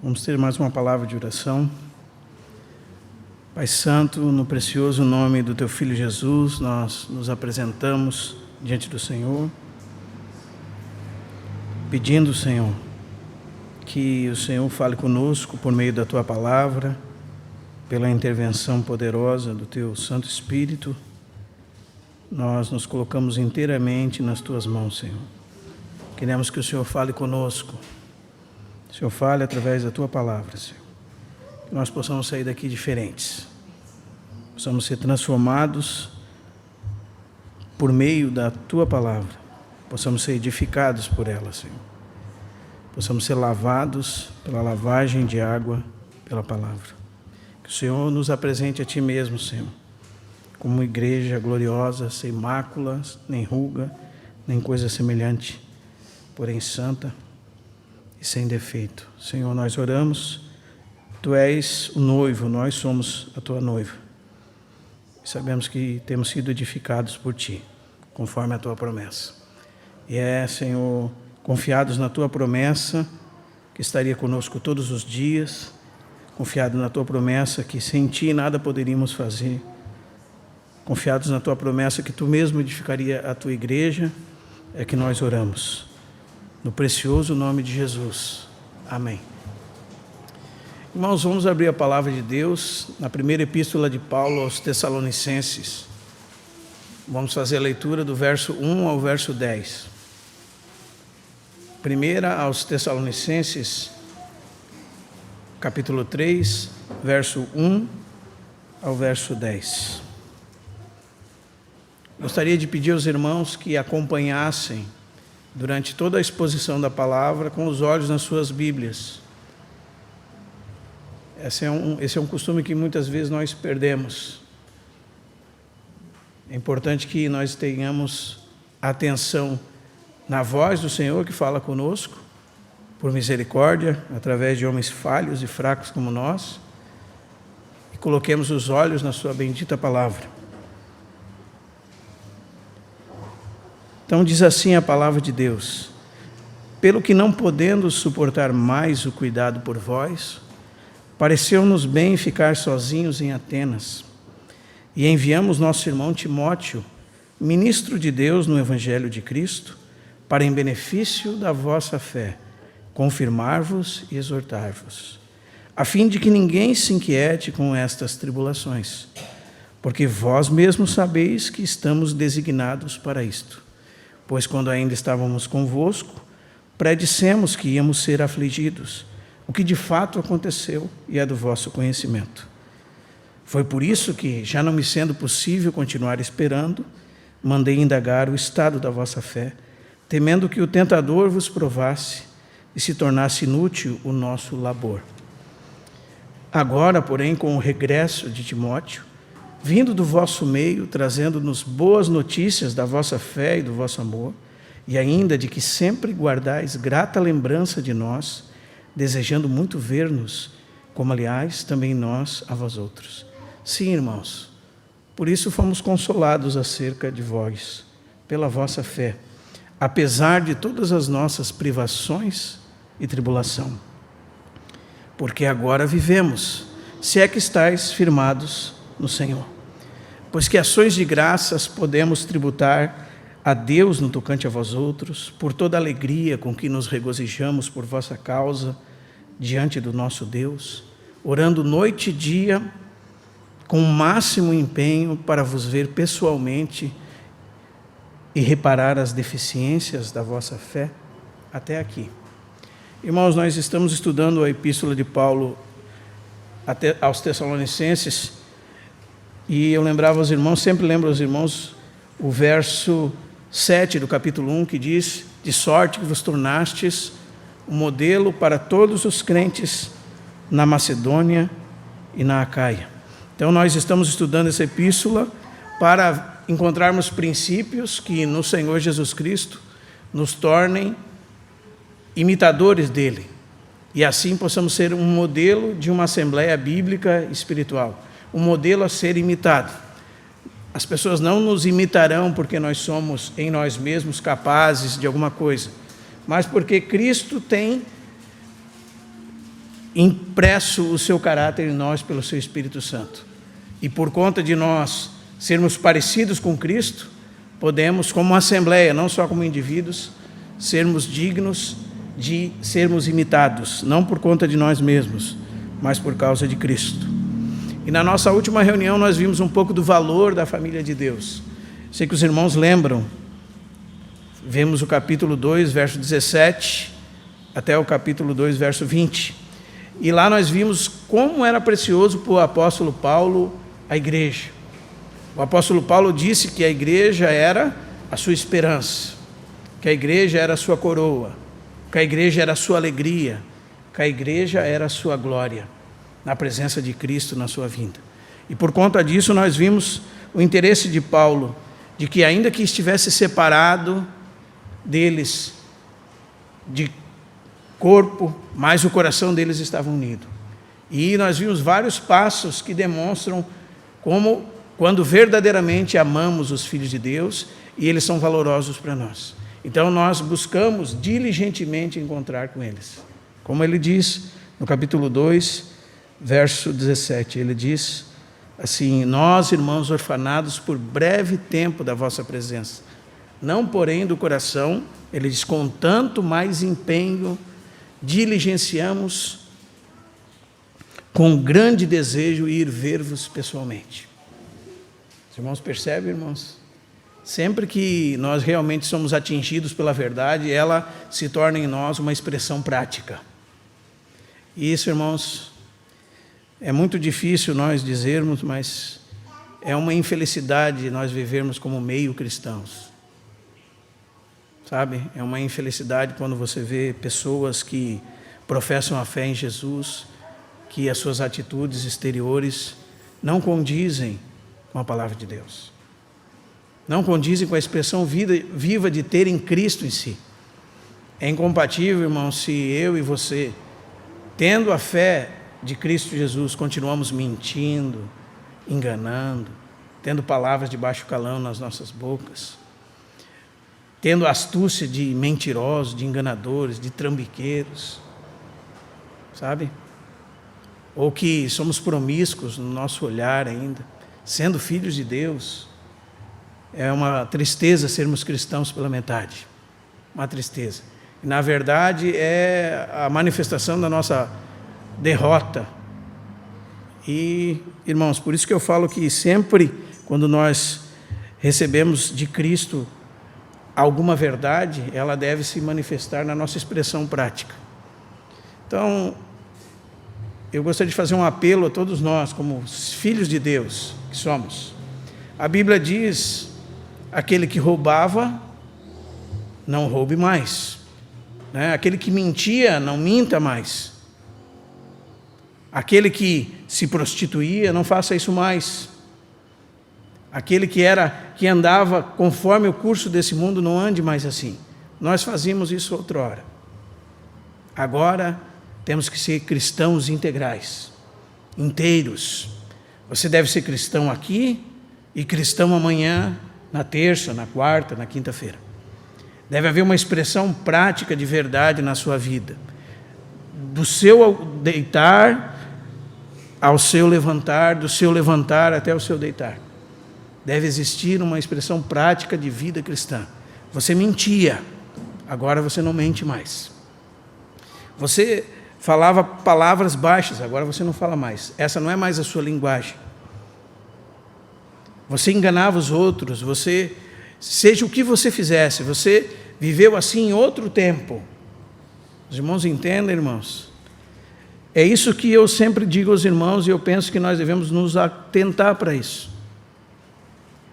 Vamos ter mais uma palavra de oração. Pai Santo, no precioso nome do Teu Filho Jesus, nós nos apresentamos diante do Senhor, pedindo, Senhor, que o Senhor fale conosco por meio da Tua palavra, pela intervenção poderosa do Teu Santo Espírito. Nós nos colocamos inteiramente nas Tuas mãos, Senhor. Queremos que o Senhor fale conosco. O Senhor fale através da Tua palavra, Senhor. Que nós possamos sair daqui diferentes. Possamos ser transformados por meio da Tua palavra. Possamos ser edificados por ela, Senhor. Possamos ser lavados pela lavagem de água pela palavra. Que o Senhor nos apresente a Ti mesmo, Senhor, como uma igreja gloriosa, sem máculas, nem ruga, nem coisa semelhante, porém santa e sem defeito. Senhor, nós oramos, Tu és o noivo, nós somos a Tua noiva. E sabemos que temos sido edificados por Ti, conforme a Tua promessa. E Senhor, confiados na Tua promessa, que estaria conosco todos os dias, confiados na Tua promessa, que sem Ti nada poderíamos fazer, confiados na Tua promessa, que Tu mesmo edificaria a Tua igreja, é que nós oramos. No precioso nome de Jesus. Amém. Irmãos, vamos abrir a palavra de Deus na primeira epístola de Paulo aos Tessalonicenses. Vamos fazer a leitura do verso 1 ao verso 10. Primeira aos Tessalonicenses, capítulo 3, verso 1 ao verso 10. Gostaria de pedir aos irmãos que acompanhassem durante toda a exposição da palavra com os olhos nas suas Bíblias. Esse é um costume que muitas vezes nós perdemos. É importante que nós tenhamos atenção na voz do Senhor que fala conosco, por misericórdia, através de homens falhos e fracos como nós, e coloquemos os olhos na sua bendita palavra. Então diz assim a palavra de Deus: pelo que não podendo suportar mais o cuidado por vós, pareceu-nos bem ficar sozinhos em Atenas, e enviamos nosso irmão Timóteo, ministro de Deus no Evangelho de Cristo, para em benefício da vossa fé, confirmar-vos e exortar-vos, a fim de que ninguém se inquiete com estas tribulações, porque vós mesmos sabeis que estamos designados para isto. Pois quando ainda estávamos convosco, predissemos que íamos ser afligidos, o que de fato aconteceu e é do vosso conhecimento. Foi por isso que, já não me sendo possível continuar esperando, mandei indagar o estado da vossa fé, temendo que o tentador vos provasse e se tornasse inútil o nosso labor. Agora, porém, com o regresso de Timóteo, vindo do vosso meio, trazendo-nos boas notícias da vossa fé e do vosso amor, e ainda de que sempre guardais grata lembrança de nós, desejando muito ver-nos, como aliás também nós a vós outros. Sim, irmãos, por isso fomos consolados acerca de vós, pela vossa fé, apesar de todas as nossas privações e tribulação. Porque agora vivemos, se é que estáis firmados no Senhor. Pois que ações de graças podemos tributar a Deus no tocante a vós outros, por toda a alegria com que nos regozijamos por vossa causa diante do nosso Deus, orando noite e dia com o máximo empenho para vos ver pessoalmente e reparar as deficiências da vossa fé até aqui. Irmãos, nós estamos estudando a epístola de Paulo aos Tessalonicenses, e eu lembrava aos irmãos, sempre lembro aos irmãos, o verso 7 do capítulo 1, que diz: de sorte que vos tornastes um modelo para todos os crentes na Macedônia e na Acaia. Então nós estamos estudando essa epístola para encontrarmos princípios que no Senhor Jesus Cristo nos tornem imitadores dele, e assim possamos ser um modelo de uma assembleia bíblica espiritual, um modelo a ser imitado. As pessoas não nos imitarão porque nós somos em nós mesmos capazes de alguma coisa, mas porque Cristo tem impresso o seu caráter em nós pelo seu Espírito Santo. E por conta de nós sermos parecidos com Cristo, podemos, como assembleia, não só como indivíduos, sermos dignos de sermos imitados, não por conta de nós mesmos, mas por causa de Cristo. E na nossa última reunião nós vimos um pouco do valor da família de Deus. Sei que os irmãos lembram. Vemos o capítulo 2, verso 17, até o capítulo 2, verso 20. E lá nós vimos como era precioso para o apóstolo Paulo a igreja. O apóstolo Paulo disse que a igreja era a sua esperança, que a igreja era a sua coroa, que a igreja era a sua alegria, que a igreja era a sua glória, na presença de Cristo na sua vinda. E por conta disso nós vimos o interesse de Paulo, de que ainda que estivesse separado deles de corpo, mas o coração deles estava unido. E nós vimos vários passos que demonstram como, quando verdadeiramente amamos os filhos de Deus, e eles são valorosos para nós. Então nós buscamos diligentemente encontrar com eles. Como ele diz no capítulo 2, verso 17, ele diz assim: nós, irmãos orfanados por breve tempo da vossa presença, não porém do coração, ele diz, com tanto mais empenho, diligenciamos com grande desejo ir ver-vos pessoalmente. Os irmãos percebem, irmãos? Sempre que nós realmente somos atingidos pela verdade, ela se torna em nós uma expressão prática. E isso, irmãos, é muito difícil nós dizermos, mas é uma infelicidade nós vivermos como meio cristãos. Sabe? É uma infelicidade quando você vê pessoas que professam a fé em Jesus, que as suas atitudes exteriores não condizem com a palavra de Deus. Não condizem com a expressão viva de ter em Cristo em si. É incompatível, irmão, se eu e você, tendo a fé de Cristo Jesus, continuamos mentindo, enganando, tendo palavras de baixo calão nas nossas bocas, tendo astúcia de mentirosos, de enganadores, de trambiqueiros, sabe? Ou que somos promíscuos no nosso olhar ainda, sendo filhos de Deus. É uma tristeza sermos cristãos pela metade, uma tristeza. E, na verdade, é a manifestação da nossa derrota. E, irmãos, por isso que eu falo que sempre, quando nós recebemos de Cristo alguma verdade, ela deve se manifestar na nossa expressão prática. Então, eu gostaria de fazer um apelo a todos nós, como filhos de Deus que somos. A Bíblia diz: aquele que roubava, não roube mais. Aquele que mentia, não minta mais. Aquele que se prostituía, não faça isso mais. Aquele que andava conforme o curso desse mundo, não ande mais assim. Nós fazíamos isso outrora. Agora temos que ser cristãos integrais, inteiros. Você deve ser cristão aqui e cristão amanhã, na terça, na quarta, na quinta-feira. Deve haver uma expressão prática de verdade na sua vida. Do seu deitar ao seu levantar, do seu levantar até o seu deitar. Deve existir uma expressão prática de vida cristã. Você mentia, agora você não mente mais. Você falava palavras baixas, agora você não fala mais. Essa não é mais a sua linguagem. Você enganava os outros, seja o que você fizesse, você viveu assim em outro tempo. Os irmãos entendem, irmãos? É isso que eu sempre digo aos irmãos, e eu penso que nós devemos nos atentar para isso.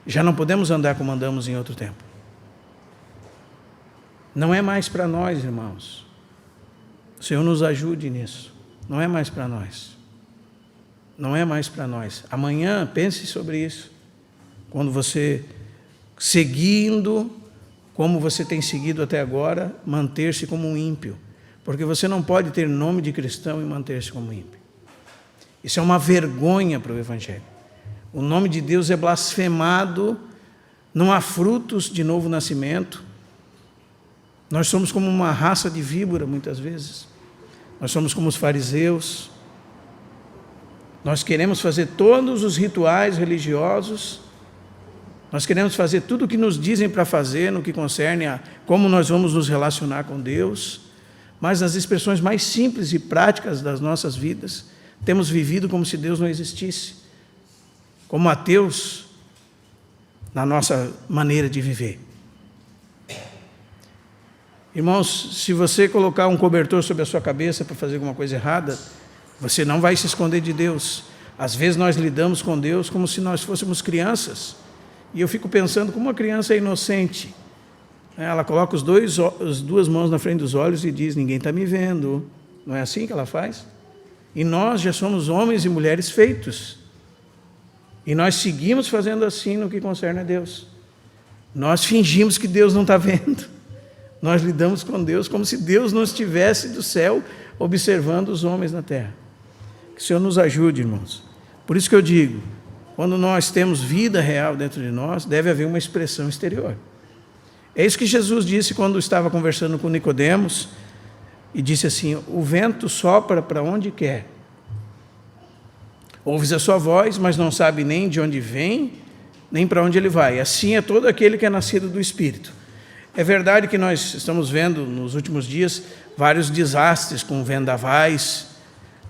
Já não podemos andar como andamos em outro tempo. Não é mais para nós, irmãos. O Senhor nos ajude nisso. Não é mais para nós. Não é mais para nós. Amanhã, pense sobre isso. Quando você, seguindo como você tem seguido até agora, manter-se como um ímpio. Porque você não pode ter nome de cristão e manter-se como ímpio. Isso é uma vergonha para o Evangelho. O nome de Deus é blasfemado, não há frutos de novo nascimento. Nós somos como uma raça de víbora, muitas vezes. Nós somos como os fariseus. Nós queremos fazer todos os rituais religiosos. Nós queremos fazer tudo o que nos dizem para fazer no que concerne a como nós vamos nos relacionar com Deus. Mas nas expressões mais simples e práticas das nossas vidas, temos vivido como se Deus não existisse. Como ateus na nossa maneira de viver. Irmãos, se você colocar um cobertor sobre a sua cabeça para fazer alguma coisa errada, você não vai se esconder de Deus. Às vezes nós lidamos com Deus como se nós fôssemos crianças. E eu fico pensando como uma criança é inocente. Ela coloca as duas mãos na frente dos olhos e diz, ninguém está me vendo. Não é assim que ela faz? E nós já somos homens e mulheres feitos. E nós seguimos fazendo assim no que concerne a Deus. Nós fingimos que Deus não está vendo. Nós lidamos com Deus como se Deus não estivesse do céu observando os homens na terra. Que o Senhor nos ajude, irmãos. Por isso que eu digo, quando nós temos vida real dentro de nós, deve haver uma expressão exterior. É isso que Jesus disse quando estava conversando com Nicodemos, e disse assim, o vento sopra para onde quer. Ouves a sua voz, mas não sabe nem de onde vem, nem para onde ele vai. Assim é todo aquele que é nascido do Espírito. É verdade que nós estamos vendo nos últimos dias vários desastres com vendavais.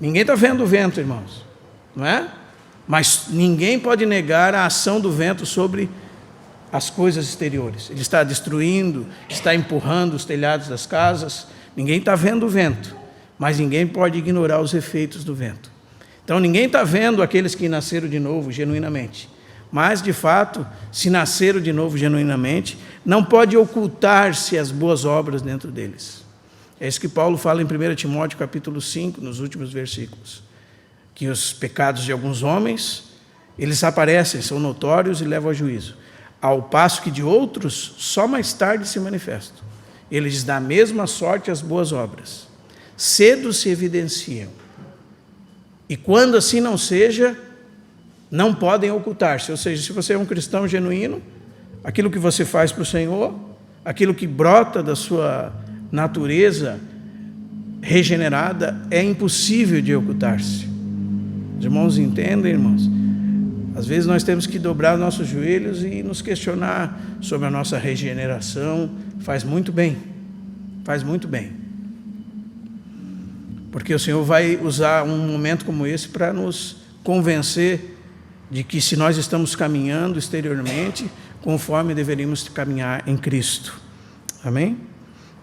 Ninguém está vendo o vento, irmãos, não é? Mas ninguém pode negar a ação do vento sobre as coisas exteriores. Ele está destruindo, está empurrando os telhados das casas. Ninguém está vendo o vento, mas ninguém pode ignorar os efeitos do vento. Então ninguém está vendo aqueles que nasceram de novo genuinamente. Mas, de fato, se nasceram de novo genuinamente, não pode ocultar-se as boas obras dentro deles. É isso que Paulo fala em 1 Timóteo capítulo 5, nos últimos versículos. Que os pecados de alguns homens, eles aparecem, são notórios e levam a juízo. Ao passo que de outros, só mais tarde se manifestam. Eles dão a mesma sorte às boas obras. Cedo se evidenciam. E quando assim não seja, não podem ocultar-se. Ou seja, se você é um cristão genuíno, aquilo que você faz para o Senhor, aquilo que brota da sua natureza regenerada, é impossível de ocultar-se. Os irmãos entendem, irmãos? Às vezes nós temos que dobrar os nossos joelhos e nos questionar sobre a nossa regeneração. Faz muito bem, faz muito bem. Porque o Senhor vai usar um momento como esse para nos convencer de que se nós estamos caminhando exteriormente, conforme deveríamos caminhar em Cristo. Amém?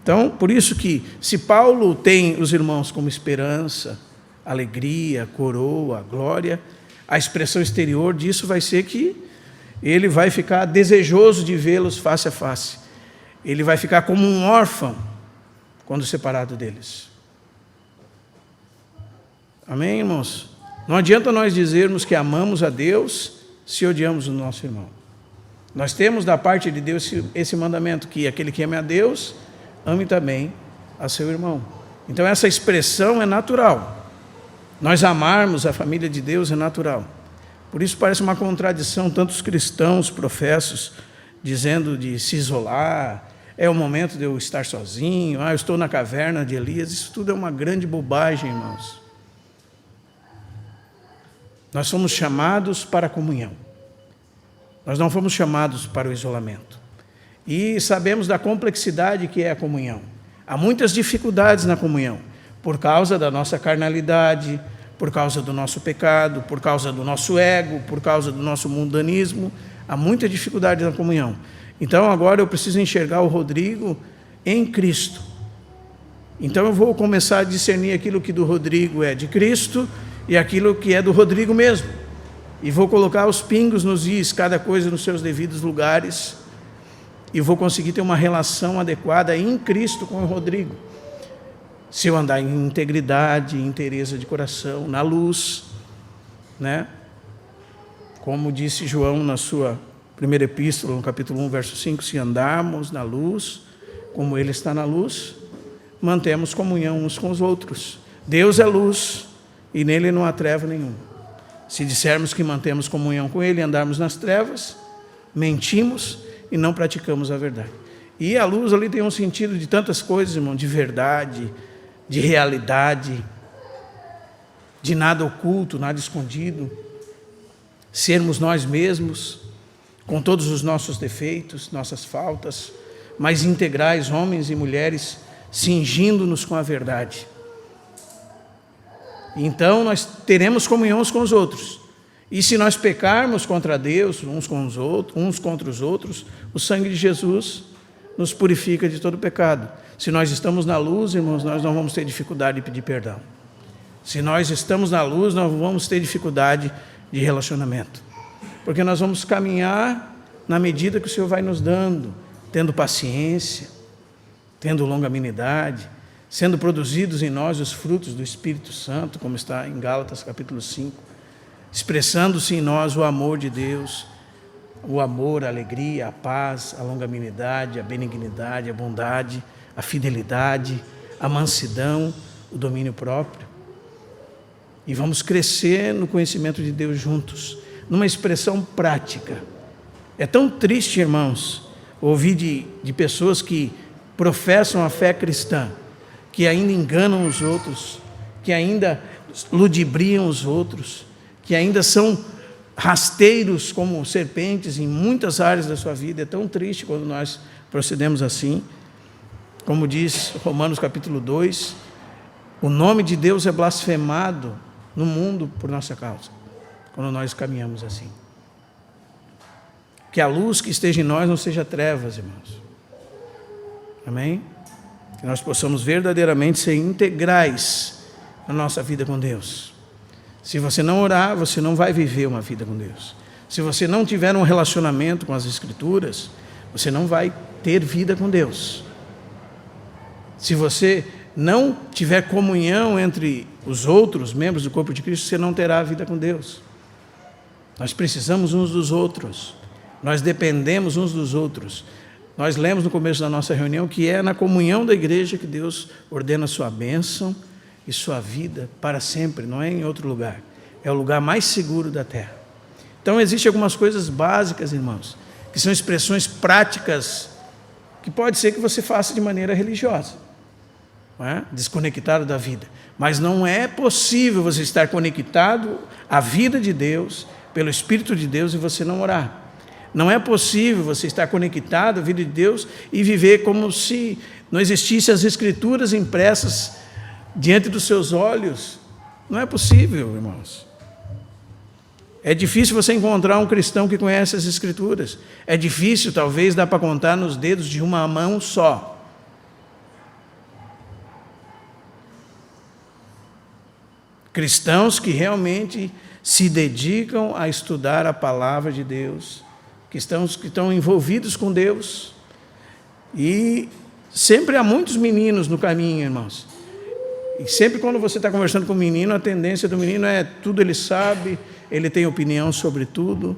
Então, por isso que, se Paulo tem os irmãos como esperança, alegria, coroa, glória, a expressão exterior disso vai ser que ele vai ficar desejoso de vê-los face a face. Ele vai ficar como um órfão quando separado deles. Amém, irmãos? Não adianta nós dizermos que amamos a Deus se odiamos o nosso irmão. Nós temos da parte de Deus esse mandamento, que aquele que ama a Deus, ame também a seu irmão. Então essa expressão é natural. Nós amarmos a família de Deus é natural. Por isso parece uma contradição, tantos cristãos professos, dizendo de se isolar, é o momento de eu estar sozinho, eu estou na caverna de Elias. Isso tudo é uma grande bobagem, irmãos. Nós somos chamados para a comunhão. Nós não fomos chamados para o isolamento. E sabemos da complexidade que é a comunhão. Há muitas dificuldades na comunhão, por causa da nossa carnalidade, por causa do nosso pecado, por causa do nosso ego, por causa do nosso mundanismo. Há muita dificuldade na comunhão. Então agora eu preciso enxergar o Rodrigo em Cristo. Então eu vou começar a discernir aquilo que do Rodrigo é de Cristo e aquilo que é do Rodrigo mesmo. E vou colocar os pingos nos is, cada coisa nos seus devidos lugares, e vou conseguir ter uma relação adequada em Cristo com o Rodrigo. Se eu andar em integridade, em inteireza de coração, na luz, né? Como disse João na sua primeira epístola, no capítulo 1, verso 5, se andarmos na luz, como Ele está na luz, mantemos comunhão uns com os outros. Deus é luz, e nele não há treva nenhuma. Se dissermos que mantemos comunhão com Ele e andarmos nas trevas, mentimos e não praticamos a verdade. E a luz ali tem um sentido de tantas coisas, irmão, de verdade, de realidade, de nada oculto, nada escondido, sermos nós mesmos, com todos os nossos defeitos, nossas faltas, mas integrais, homens e mulheres, cingindo-nos com a verdade. Então nós teremos comunhão uns com os outros. E se nós pecarmos contra Deus, uns contra os outros, o sangue de Jesus nos purifica de todo pecado. Se nós estamos na luz, irmãos, nós não vamos ter dificuldade de pedir perdão. Se nós estamos na luz, nós não vamos ter dificuldade de relacionamento. Porque nós vamos caminhar na medida que o Senhor vai nos dando, tendo paciência, tendo longanimidade, sendo produzidos em nós os frutos do Espírito Santo, como está em Gálatas capítulo 5, expressando-se em nós o amor de Deus, o amor, a alegria, a paz, a longanimidade, a benignidade, a bondade, a fidelidade, a mansidão, o domínio próprio. E vamos crescer no conhecimento de Deus juntos, numa expressão prática. É tão triste, irmãos, ouvir de pessoas que professam a fé cristã, que ainda enganam os outros, que ainda ludibriam os outros, que ainda são rasteiros como serpentes em muitas áreas da sua vida. É tão triste quando nós procedemos assim. Como diz Romanos capítulo 2, o nome de Deus é blasfemado no mundo por nossa causa, quando nós caminhamos assim. Que a luz que esteja em nós não seja trevas, irmãos. Amém? Que nós possamos verdadeiramente ser integrais na nossa vida com Deus. Se você não orar, você não vai viver uma vida com Deus. Se você não tiver um relacionamento com as Escrituras, você não vai ter vida com Deus. Se você não tiver comunhão entre os outros membros do corpo de Cristo, você não terá vida com Deus. Nós precisamos uns dos outros. Nós dependemos uns dos outros. Nós lemos no começo da nossa reunião que é na comunhão da igreja que Deus ordena a sua bênção e sua vida para sempre, não é em outro lugar. É o lugar mais seguro da terra. Então, existem algumas coisas básicas, irmãos, que são expressões práticas que pode ser que você faça de maneira religiosa, não é? Desconectado da vida. Mas não é possível você estar conectado à vida de Deus, pelo Espírito de Deus, e você não orar. Não é possível você estar conectado à vida de Deus e viver como se não existissem as Escrituras impressas diante dos seus olhos. Não é possível, irmãos. É difícil você encontrar um cristão que conhece as Escrituras. É difícil, talvez, dá para contar nos dedos de uma mão só. Cristãos que realmente se dedicam a estudar a palavra de Deus, que estão envolvidos com Deus. E sempre há muitos meninos no caminho, irmãos. E sempre quando você está conversando com o menino, a tendência do menino é tudo ele sabe, ele tem opinião sobre tudo.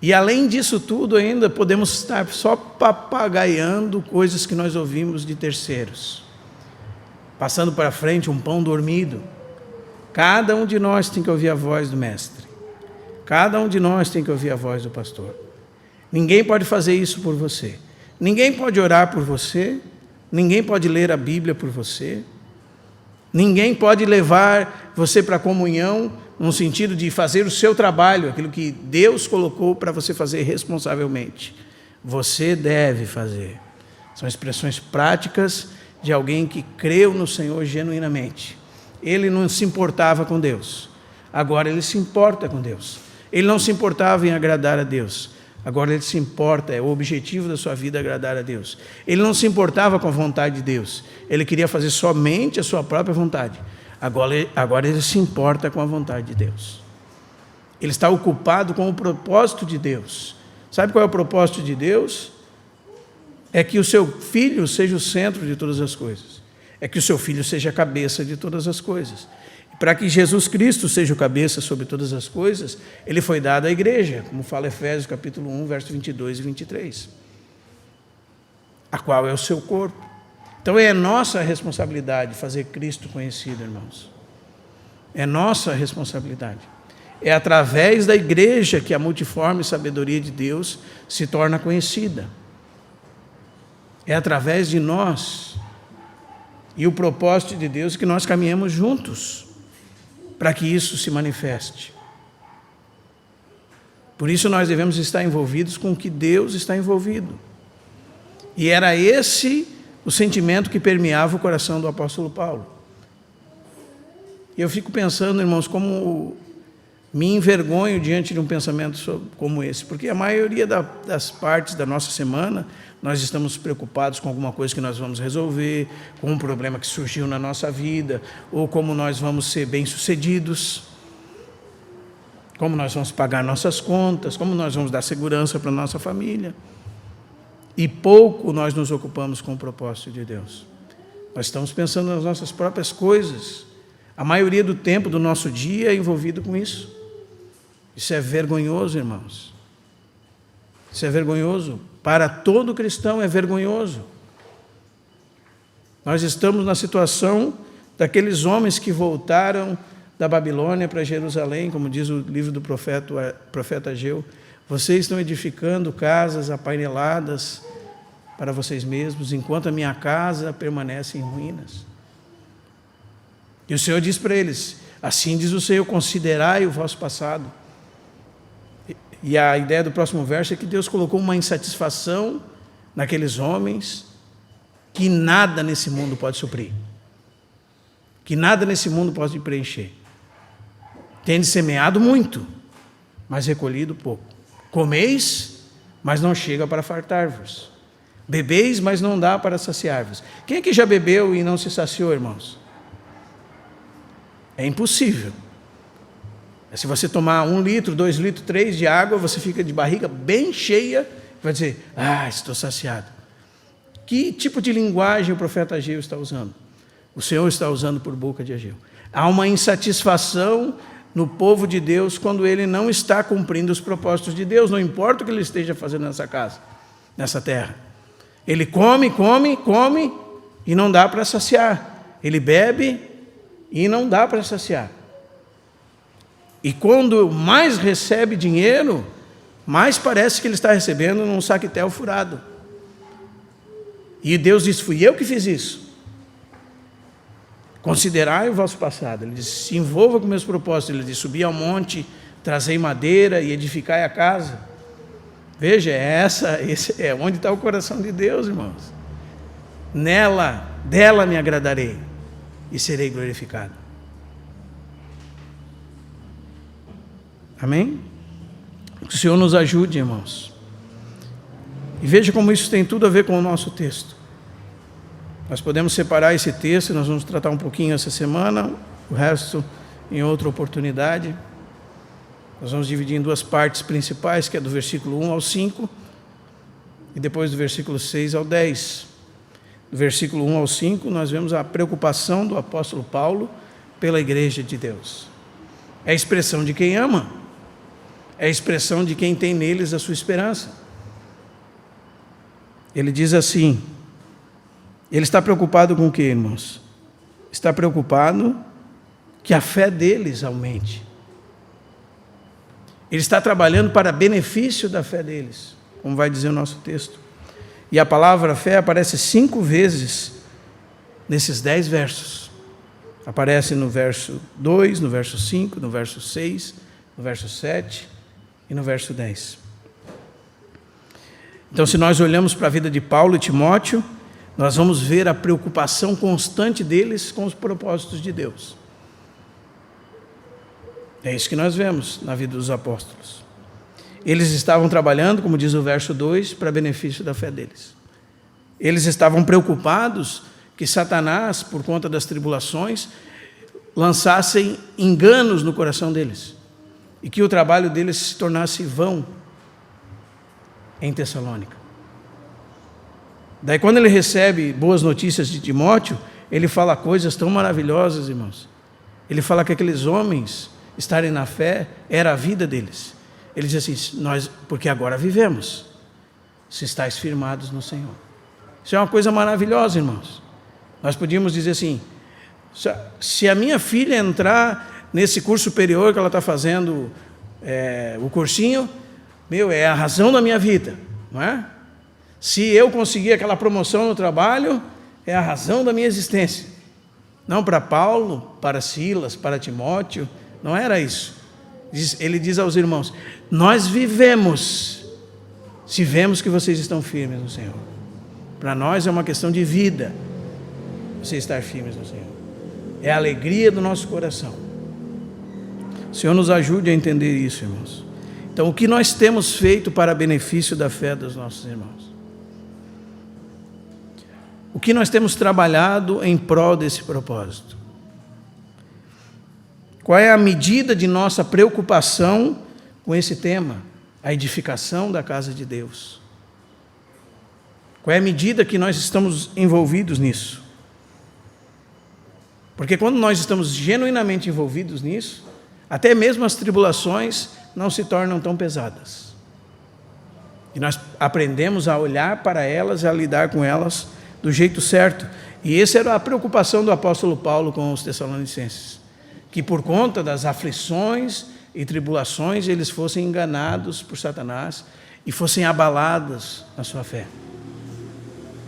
E além disso tudo ainda, podemos estar só papagaiando coisas que nós ouvimos de terceiros. Passando para frente um pão dormido. Cada um de nós tem que ouvir a voz do mestre. Cada um de nós tem que ouvir a voz do pastor. Ninguém pode fazer isso por você. Ninguém pode orar por você. Ninguém pode ler a Bíblia por você. Ninguém pode levar você para a comunhão, no sentido de fazer o seu trabalho, aquilo que Deus colocou para você fazer responsavelmente. Você deve fazer. São expressões práticas de alguém que creu no Senhor genuinamente. Ele não se importava com Deus. Agora ele se importa com Deus. Ele não se importava em agradar a Deus. Agora ele se importa, é o objetivo da sua vida agradar a Deus. Ele não se importava com a vontade de Deus. Ele queria fazer somente a sua própria vontade. Agora ele se importa com a vontade de Deus. Ele está ocupado com o propósito de Deus. Sabe qual é o propósito de Deus? É que o seu filho seja o centro de todas as coisas. É que o seu filho seja a cabeça de todas as coisas. Para que Jesus Cristo seja o cabeça sobre todas as coisas, ele foi dado à igreja, como fala Efésios capítulo 1, versos 22 e 23. A qual é o seu corpo. Então é nossa responsabilidade fazer Cristo conhecido, irmãos. É nossa responsabilidade. É através da igreja que a multiforme sabedoria de Deus se torna conhecida. É através de nós e o propósito de Deus que nós caminhamos juntos para que isso se manifeste. Por isso nós devemos estar envolvidos com o que Deus está envolvido. E era esse o sentimento que permeava o coração do apóstolo Paulo. E eu fico pensando, irmãos, como me envergonho diante de um pensamento como esse, porque a maioria das partes da nossa semana, nós estamos preocupados com alguma coisa que nós vamos resolver, com um problema que surgiu na nossa vida, ou como nós vamos ser bem-sucedidos, como nós vamos pagar nossas contas, como nós vamos dar segurança para a nossa família. E pouco nós nos ocupamos com o propósito de Deus. Nós estamos pensando nas nossas próprias coisas. A maioria do tempo do nosso dia é envolvido com isso. Isso é vergonhoso, irmãos. Isso é vergonhoso. Para todo cristão é vergonhoso. Nós estamos na situação daqueles homens que voltaram da Babilônia para Jerusalém, como diz o livro do profeta Ageu. Vocês estão edificando casas apaineladas para vocês mesmos, enquanto a minha casa permanece em ruínas. E o Senhor diz para eles, assim diz o Senhor, considerai o vosso passado. E a ideia do próximo verso é que Deus colocou uma insatisfação naqueles homens que nada nesse mundo pode suprir, que nada nesse mundo pode preencher. Tende semeado muito, mas recolhido pouco. Comeis, mas não chega para fartar-vos. Bebeis, mas não dá para saciar-vos. Quem é que já bebeu e não se saciou, irmãos? É impossível. Se você tomar 1 litro, 2 litros, 3 de água, você fica de barriga bem cheia, vai dizer, estou saciado. Que tipo de linguagem o profeta Ageu está usando? O Senhor está usando por boca de Ageu. Há uma insatisfação no povo de Deus quando ele não está cumprindo os propósitos de Deus, não importa o que ele esteja fazendo nessa casa, nessa terra. Ele come e não dá para saciar. Ele bebe e não dá para saciar. E quando mais recebe dinheiro, mais parece que ele está recebendo num saquetel furado. E Deus diz, fui eu que fiz isso. Considerai o vosso passado. Ele diz, se envolva com meus propósitos. Ele diz, subi ao monte, trazei madeira e edificai a casa. Veja, esse é onde está o coração de Deus, irmãos. Dela me agradarei e serei glorificado. Amém? Que o Senhor nos ajude, irmãos. E veja como isso tem tudo a ver com o nosso texto. Nós podemos separar esse texto, nós vamos tratar um pouquinho essa semana, o resto em outra oportunidade. Nós vamos dividir em 2 partes principais, que é do versículo 1 ao 5, e depois do versículo 6 ao 10. Do versículo 1 ao 5, nós vemos a preocupação do apóstolo Paulo pela igreja de Deus. É a expressão de quem ama. É a expressão de quem tem neles a sua esperança. Ele diz assim, ele está preocupado com o que, irmãos? Está preocupado que a fé deles aumente. Ele está trabalhando para benefício da fé deles, como vai dizer o nosso texto. E a palavra fé aparece 5 vezes nesses 10 versos. Aparece no verso 2, no verso 5, no verso 6, no verso 7 e no verso 10. Então, se nós olhamos para a vida de Paulo e Timóteo, nós vamos ver a preocupação constante deles com os propósitos de Deus. É isso que nós vemos na vida dos apóstolos. Eles estavam trabalhando, como diz o verso 2, para benefício da fé deles. Eles estavam preocupados que Satanás, por conta das tribulações, lançassem enganos no coração deles e que o trabalho deles se tornasse vão em Tessalônica. Daí, quando ele recebe boas notícias de Timóteo, ele fala coisas tão maravilhosas, irmãos. Ele fala que aqueles homens estarem na fé era a vida deles. Ele diz assim, porque agora vivemos, se estáis firmados no Senhor. Isso é uma coisa maravilhosa, irmãos. Nós podíamos dizer assim, se a minha filha entrar nesse curso superior que ela está fazendo, o cursinho, é a razão da minha vida, não é? Se eu conseguir aquela promoção no trabalho, é a razão da minha existência. Não para Paulo, para Silas, para Timóteo, não era isso. Ele diz aos irmãos: nós vivemos se vemos que vocês estão firmes no Senhor. Para nós é uma questão de vida você estar firmes no Senhor. É a alegria do nosso coração. O Senhor nos ajude a entender isso, irmãos. Então, o que nós temos feito para benefício da fé dos nossos irmãos? O que nós temos trabalhado em prol desse propósito? Qual é a medida de nossa preocupação com esse tema? A edificação da casa de Deus. Qual é a medida que nós estamos envolvidos nisso? Porque quando nós estamos genuinamente envolvidos nisso, até mesmo as tribulações não se tornam tão pesadas. E nós aprendemos a olhar para elas e a lidar com elas do jeito certo. E essa era a preocupação do apóstolo Paulo com os Tessalonicenses, que por conta das aflições e tribulações eles fossem enganados por Satanás e fossem abalados na sua fé.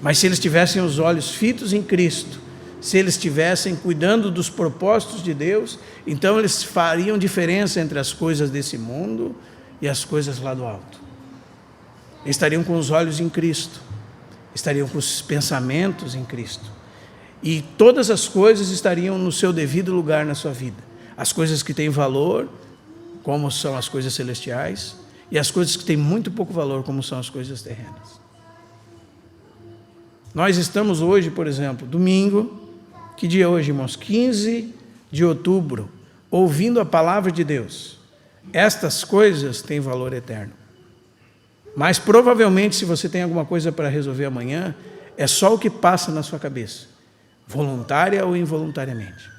Mas se eles tivessem os olhos fitos em Cristo, se eles estivessem cuidando dos propósitos de Deus, então eles fariam diferença entre as coisas desse mundo e as coisas lá do alto. Eles estariam com os olhos em Cristo, estariam com os pensamentos em Cristo, e todas as coisas estariam no seu devido lugar na sua vida. As coisas que têm valor, como são as coisas celestiais, e as coisas que têm muito pouco valor, como são as coisas terrenas. Nós estamos hoje, por exemplo, domingo, que dia é hoje, irmãos? 15 de outubro, ouvindo a palavra de Deus. Estas coisas têm valor eterno. Mas provavelmente, se você tem alguma coisa para resolver amanhã, é só o que passa na sua cabeça, voluntária ou involuntariamente.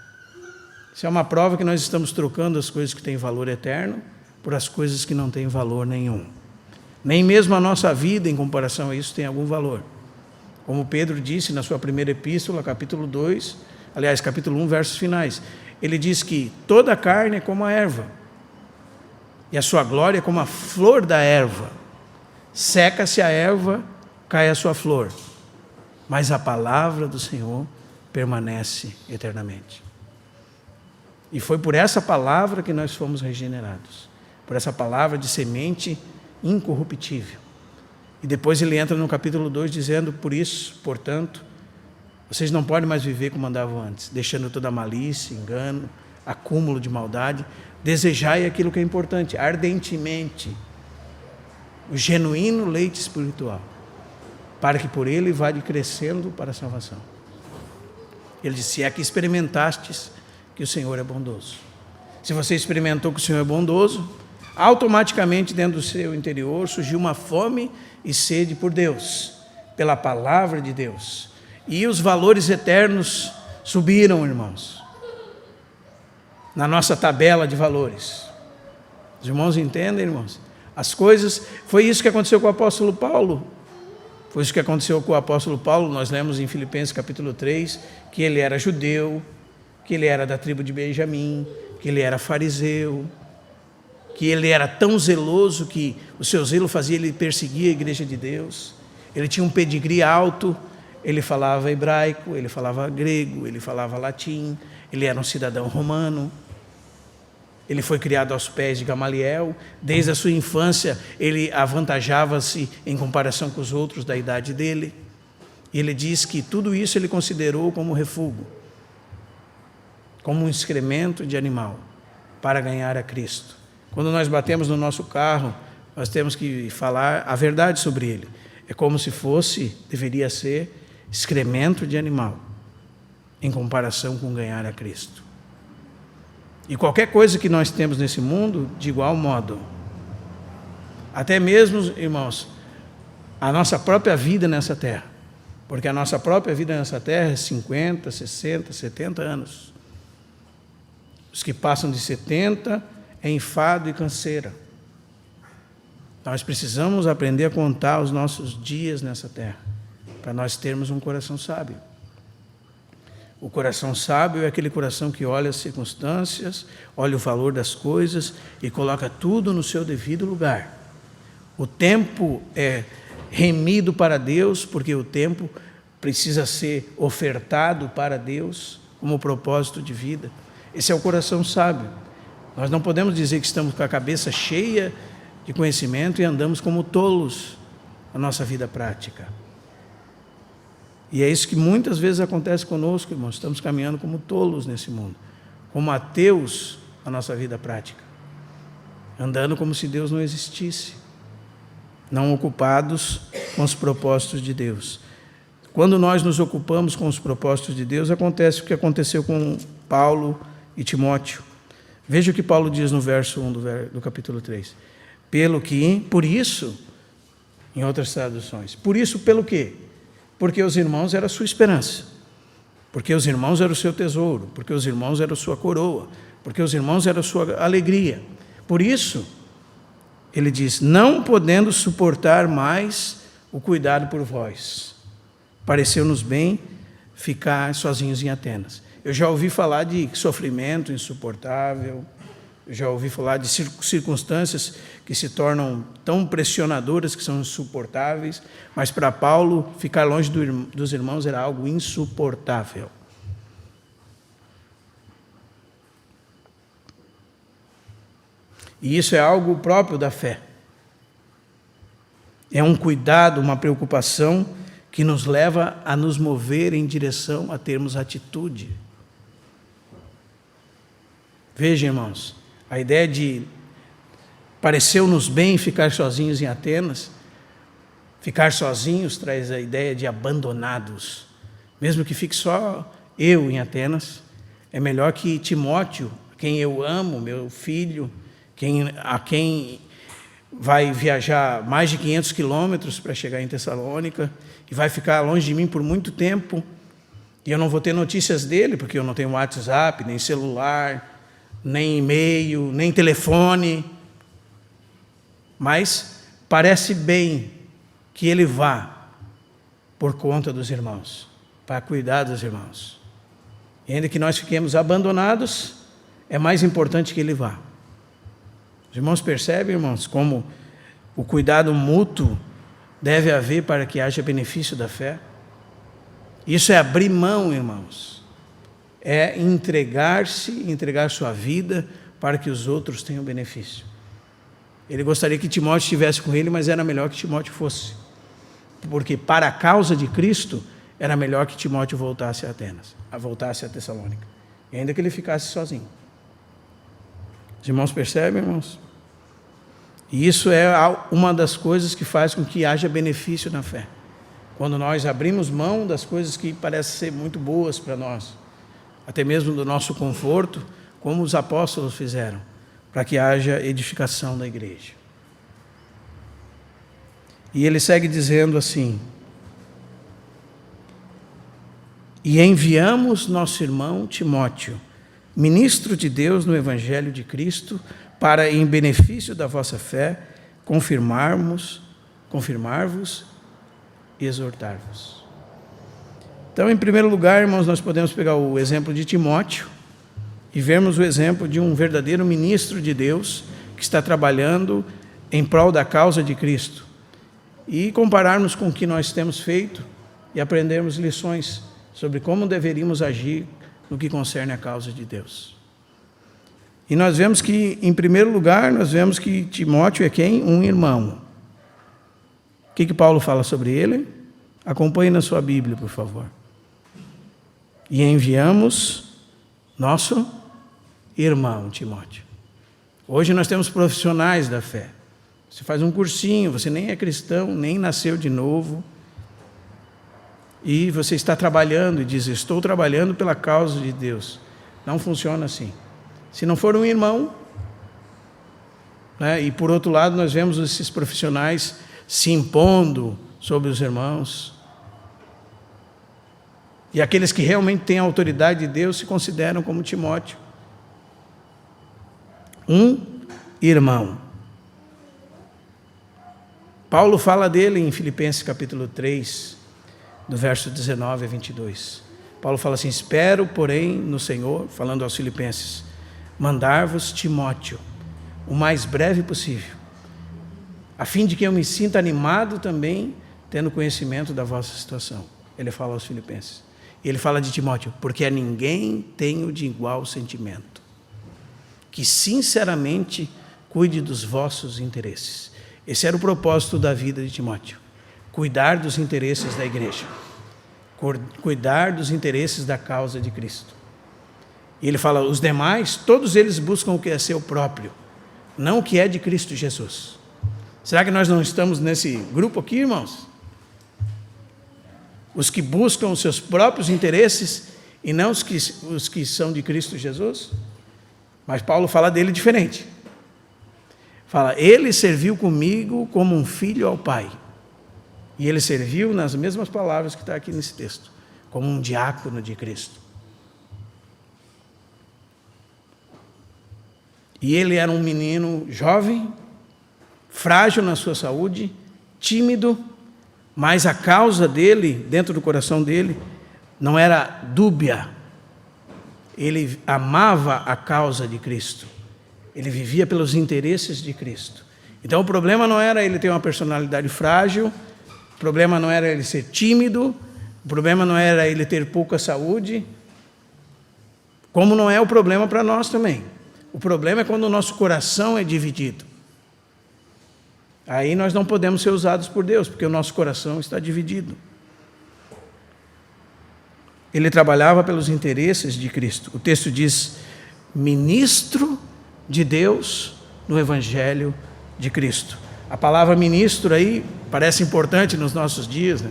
Isso é uma prova que nós estamos trocando as coisas que têm valor eterno por as coisas que não têm valor nenhum. Nem mesmo a nossa vida, em comparação a isso, tem algum valor. Como Pedro disse na sua primeira epístola, capítulo 2, aliás, capítulo 1, versos finais. Ele diz que toda a carne é como a erva, e a sua glória é como a flor da erva. Seca-se a erva, cai a sua flor, mas a palavra do Senhor permanece eternamente. E foi por essa palavra que nós fomos regenerados, por essa palavra de semente incorruptível. E depois ele entra no capítulo 2 dizendo: por isso, portanto, vocês não podem mais viver como andavam antes, deixando toda malícia, engano, acúmulo de maldade. Desejai aquilo que é importante, ardentemente, o genuíno leite espiritual, para que por ele vá crescendo para a salvação. Ele disse: se é que experimentastes que o Senhor é bondoso. Se você experimentou que o Senhor é bondoso, automaticamente dentro do seu interior surgiu uma fome e sede por Deus, pela palavra de Deus. E os valores eternos subiram, irmãos, na nossa tabela de valores. Os irmãos entendem, irmãos? As coisas, foi isso que aconteceu com o apóstolo Paulo. Foi isso que aconteceu com o apóstolo Paulo. Nós lemos em Filipenses capítulo 3, que ele era judeu, que ele era da tribo de Benjamim, que ele era fariseu, que ele era tão zeloso que o seu zelo fazia ele perseguir a igreja de Deus. Ele tinha um pedigree alto, ele falava hebraico, ele falava grego, ele falava latim, ele era um cidadão romano. Ele foi criado aos pés de Gamaliel. Desde a sua infância ele avantajava-se em comparação com os outros da idade dele. E ele diz que tudo isso ele considerou como refúgio, como um excremento de animal, para ganhar a Cristo. Quando nós batemos no nosso carro, nós temos que falar a verdade sobre ele. É como se fosse, deveria ser, excremento de animal, em comparação com ganhar a Cristo. E qualquer coisa que nós temos nesse mundo, de igual modo. Até mesmo, irmãos, a nossa própria vida nessa terra. Porque a nossa própria vida nessa terra é 50, 60, 70 anos. Os que passam de 70 é enfado e canseira. Nós precisamos aprender a contar os nossos dias nessa terra, para nós termos um coração sábio. O coração sábio é aquele coração que olha as circunstâncias, olha o valor das coisas e coloca tudo no seu devido lugar. O tempo remido para Deus, porque o tempo precisa ser ofertado para Deus como propósito de vida. Esse é o coração sábio. Nós não podemos dizer que estamos com a cabeça cheia de conhecimento e andamos como tolos na nossa vida prática. E é isso que muitas vezes acontece conosco, irmãos. Estamos caminhando como tolos nesse mundo, como ateus na nossa vida prática, andando como se Deus não existisse, não ocupados com os propósitos de Deus. Quando nós nos ocupamos com os propósitos de Deus, acontece o que aconteceu com Paulo e Timóteo. Veja o que Paulo diz no verso 1 do capítulo 3. Por isso, em outras traduções, por isso, pelo quê? Porque os irmãos eram a sua esperança, porque os irmãos eram o seu tesouro, porque os irmãos eram a sua coroa, porque os irmãos eram a sua alegria. Por isso, ele diz, não podendo suportar mais o cuidado por vós, pareceu-nos bem ficar sozinhos em Atenas. Eu já ouvi falar de sofrimento insuportável, eu já ouvi falar de circunstâncias que se tornam tão pressionadoras que são insuportáveis, mas para Paulo, ficar longe dos irmãos era algo insuportável. E isso é algo próprio da fé. É um cuidado, uma preocupação que nos leva a nos mover em direção a termos atitude. Veja, irmãos, a ideia de pareceu-nos bem ficar sozinhos em Atenas. Ficar sozinhos traz a ideia de abandonados. Mesmo que fique só eu em Atenas, é melhor que Timóteo, quem eu amo, meu filho, a quem vai viajar mais de 500 quilômetros para chegar em Tessalônica e vai ficar longe de mim por muito tempo, e eu não vou ter notícias dele, porque eu não tenho WhatsApp, nem celular, nem e-mail, nem telefone, mas parece bem que ele vá por conta dos irmãos, para cuidar dos irmãos. E ainda que nós fiquemos abandonados, é mais importante que ele vá. Os irmãos percebem, irmãos, como o cuidado mútuo deve haver para que haja benefício da fé? Isso é abrir mão, irmãos. É entregar sua vida para que os outros tenham benefício. Ele gostaria que Timóteo estivesse com ele, mas era melhor que Timóteo fosse. Porque para a causa de Cristo, era melhor que Timóteo voltasse a Atenas, voltasse a Tessalônica. E ainda que ele ficasse sozinho. Os irmãos percebem, irmãos? E isso é uma das coisas que faz com que haja benefício na fé. Quando nós abrimos mão das coisas que parecem ser muito boas para nós, até mesmo do nosso conforto, como os apóstolos fizeram, para que haja edificação da igreja. E ele segue dizendo assim: e enviamos nosso irmão Timóteo, ministro de Deus no Evangelho de Cristo, para, em benefício da vossa fé, confirmar-vos e exortar-vos. Então, em primeiro lugar, irmãos, nós podemos pegar o exemplo de Timóteo e vermos o exemplo de um verdadeiro ministro de Deus que está trabalhando em prol da causa de Cristo, e compararmos com o que nós temos feito e aprendermos lições sobre como deveríamos agir no que concerne a causa de Deus. E nós vemos que, em primeiro lugar, nós vemos que Timóteo é quem? Um irmão. O que Paulo fala sobre ele? Acompanhe na sua Bíblia, por favor. E enviamos nosso irmão Timóteo. Hoje nós temos profissionais da fé. Você faz um cursinho, você nem é cristão, nem nasceu de novo, e você está trabalhando e diz: estou trabalhando pela causa de Deus. Não funciona assim. Se não for um irmão, né? E por outro lado nós vemos esses profissionais se impondo sobre os irmãos, e aqueles que realmente têm a autoridade de Deus se consideram como Timóteo, um irmão. Paulo fala dele em Filipenses capítulo 3, do verso 19 a 22. Paulo fala assim: espero, porém, no Senhor, falando aos filipenses, mandar-vos Timóteo, o mais breve possível, a fim de que eu me sinta animado também, tendo conhecimento da vossa situação. Ele fala aos filipenses. E ele fala de Timóteo, porque a ninguém tenho de igual sentimento, que sinceramente cuide dos vossos interesses. Esse era o propósito da vida de Timóteo, cuidar dos interesses da igreja, cuidar dos interesses da causa de Cristo. E ele fala, os demais, todos eles buscam o que é seu próprio, não o que é de Cristo Jesus. Será que nós não estamos nesse grupo aqui, irmãos? Os que buscam os seus próprios interesses e não os que são de Cristo Jesus? Mas Paulo fala dele diferente. Fala, ele serviu comigo como um filho ao Pai. E ele serviu nas mesmas palavras que está aqui nesse texto, como um diácono de Cristo. E ele era um menino jovem, frágil na sua saúde, tímido, mas a causa dele, dentro do coração dele, não era dúbia. Ele amava a causa de Cristo. Ele vivia pelos interesses de Cristo. Então o problema não era ele ter uma personalidade frágil, o problema não era ele ser tímido, o problema não era ele ter pouca saúde, como não é o problema para nós também. O problema é quando o nosso coração é dividido. Aí nós não podemos ser usados por Deus, porque o nosso coração está dividido. Ele trabalhava pelos interesses de Cristo. O texto diz, ministro de Deus no Evangelho de Cristo. A palavra ministro aí parece importante nos nossos dias, né?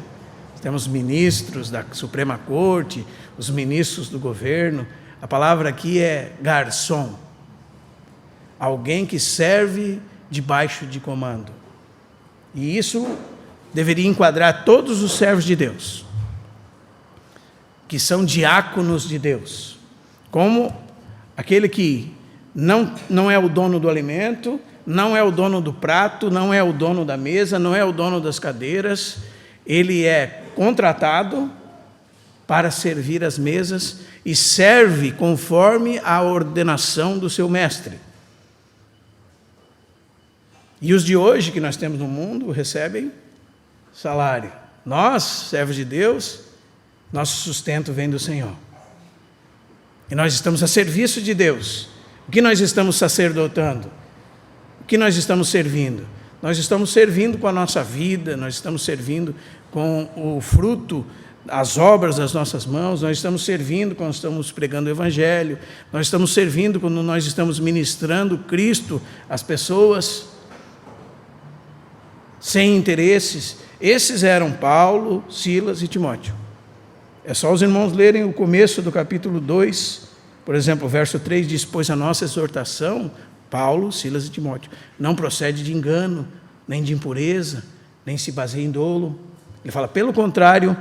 Temos ministros da Suprema Corte, os ministros do governo. A palavra aqui é garçom. Alguém que serve debaixo de comando. E isso deveria enquadrar todos os servos de Deus, que são diáconos de Deus, como aquele que não é o dono do alimento, não é o dono do prato, não é o dono da mesa, não é o dono das cadeiras, ele é contratado para servir as mesas e serve conforme a ordenação do seu mestre. E os de hoje que nós temos no mundo recebem salário. Nós, servos de Deus, nosso sustento vem do Senhor. E nós estamos a serviço de Deus. O que nós estamos sacerdotando? O que nós estamos servindo? Nós estamos servindo com a nossa vida, nós estamos servindo com o fruto, as obras das nossas mãos, nós estamos servindo quando estamos pregando o Evangelho, nós estamos servindo quando nós estamos ministrando Cristo às pessoas, sem interesses. Esses eram Paulo, Silas e Timóteo. É só os irmãos lerem o começo do capítulo 2, por exemplo, o verso 3 diz, pois a nossa exortação, Paulo, Silas e Timóteo, não procede de engano, nem de impureza, nem se baseia em dolo. Ele fala, pelo contrário,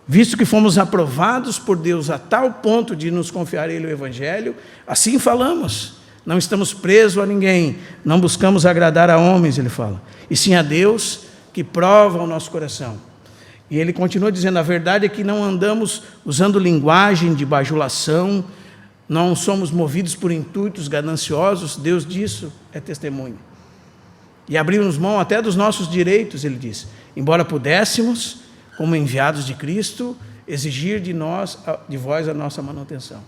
visto que fomos aprovados por Deus a tal ponto de nos confiar a Ele o Evangelho, assim falamos. Não estamos presos a ninguém, não buscamos agradar a homens, ele fala, e sim a Deus que prova o nosso coração. E ele continua dizendo, a verdade é que não andamos usando linguagem de bajulação, não somos movidos por intuitos gananciosos, Deus disso é testemunho. E abrimos mão até dos nossos direitos, ele diz, embora pudéssemos, como enviados de Cristo, exigir de vós a nossa manutenção.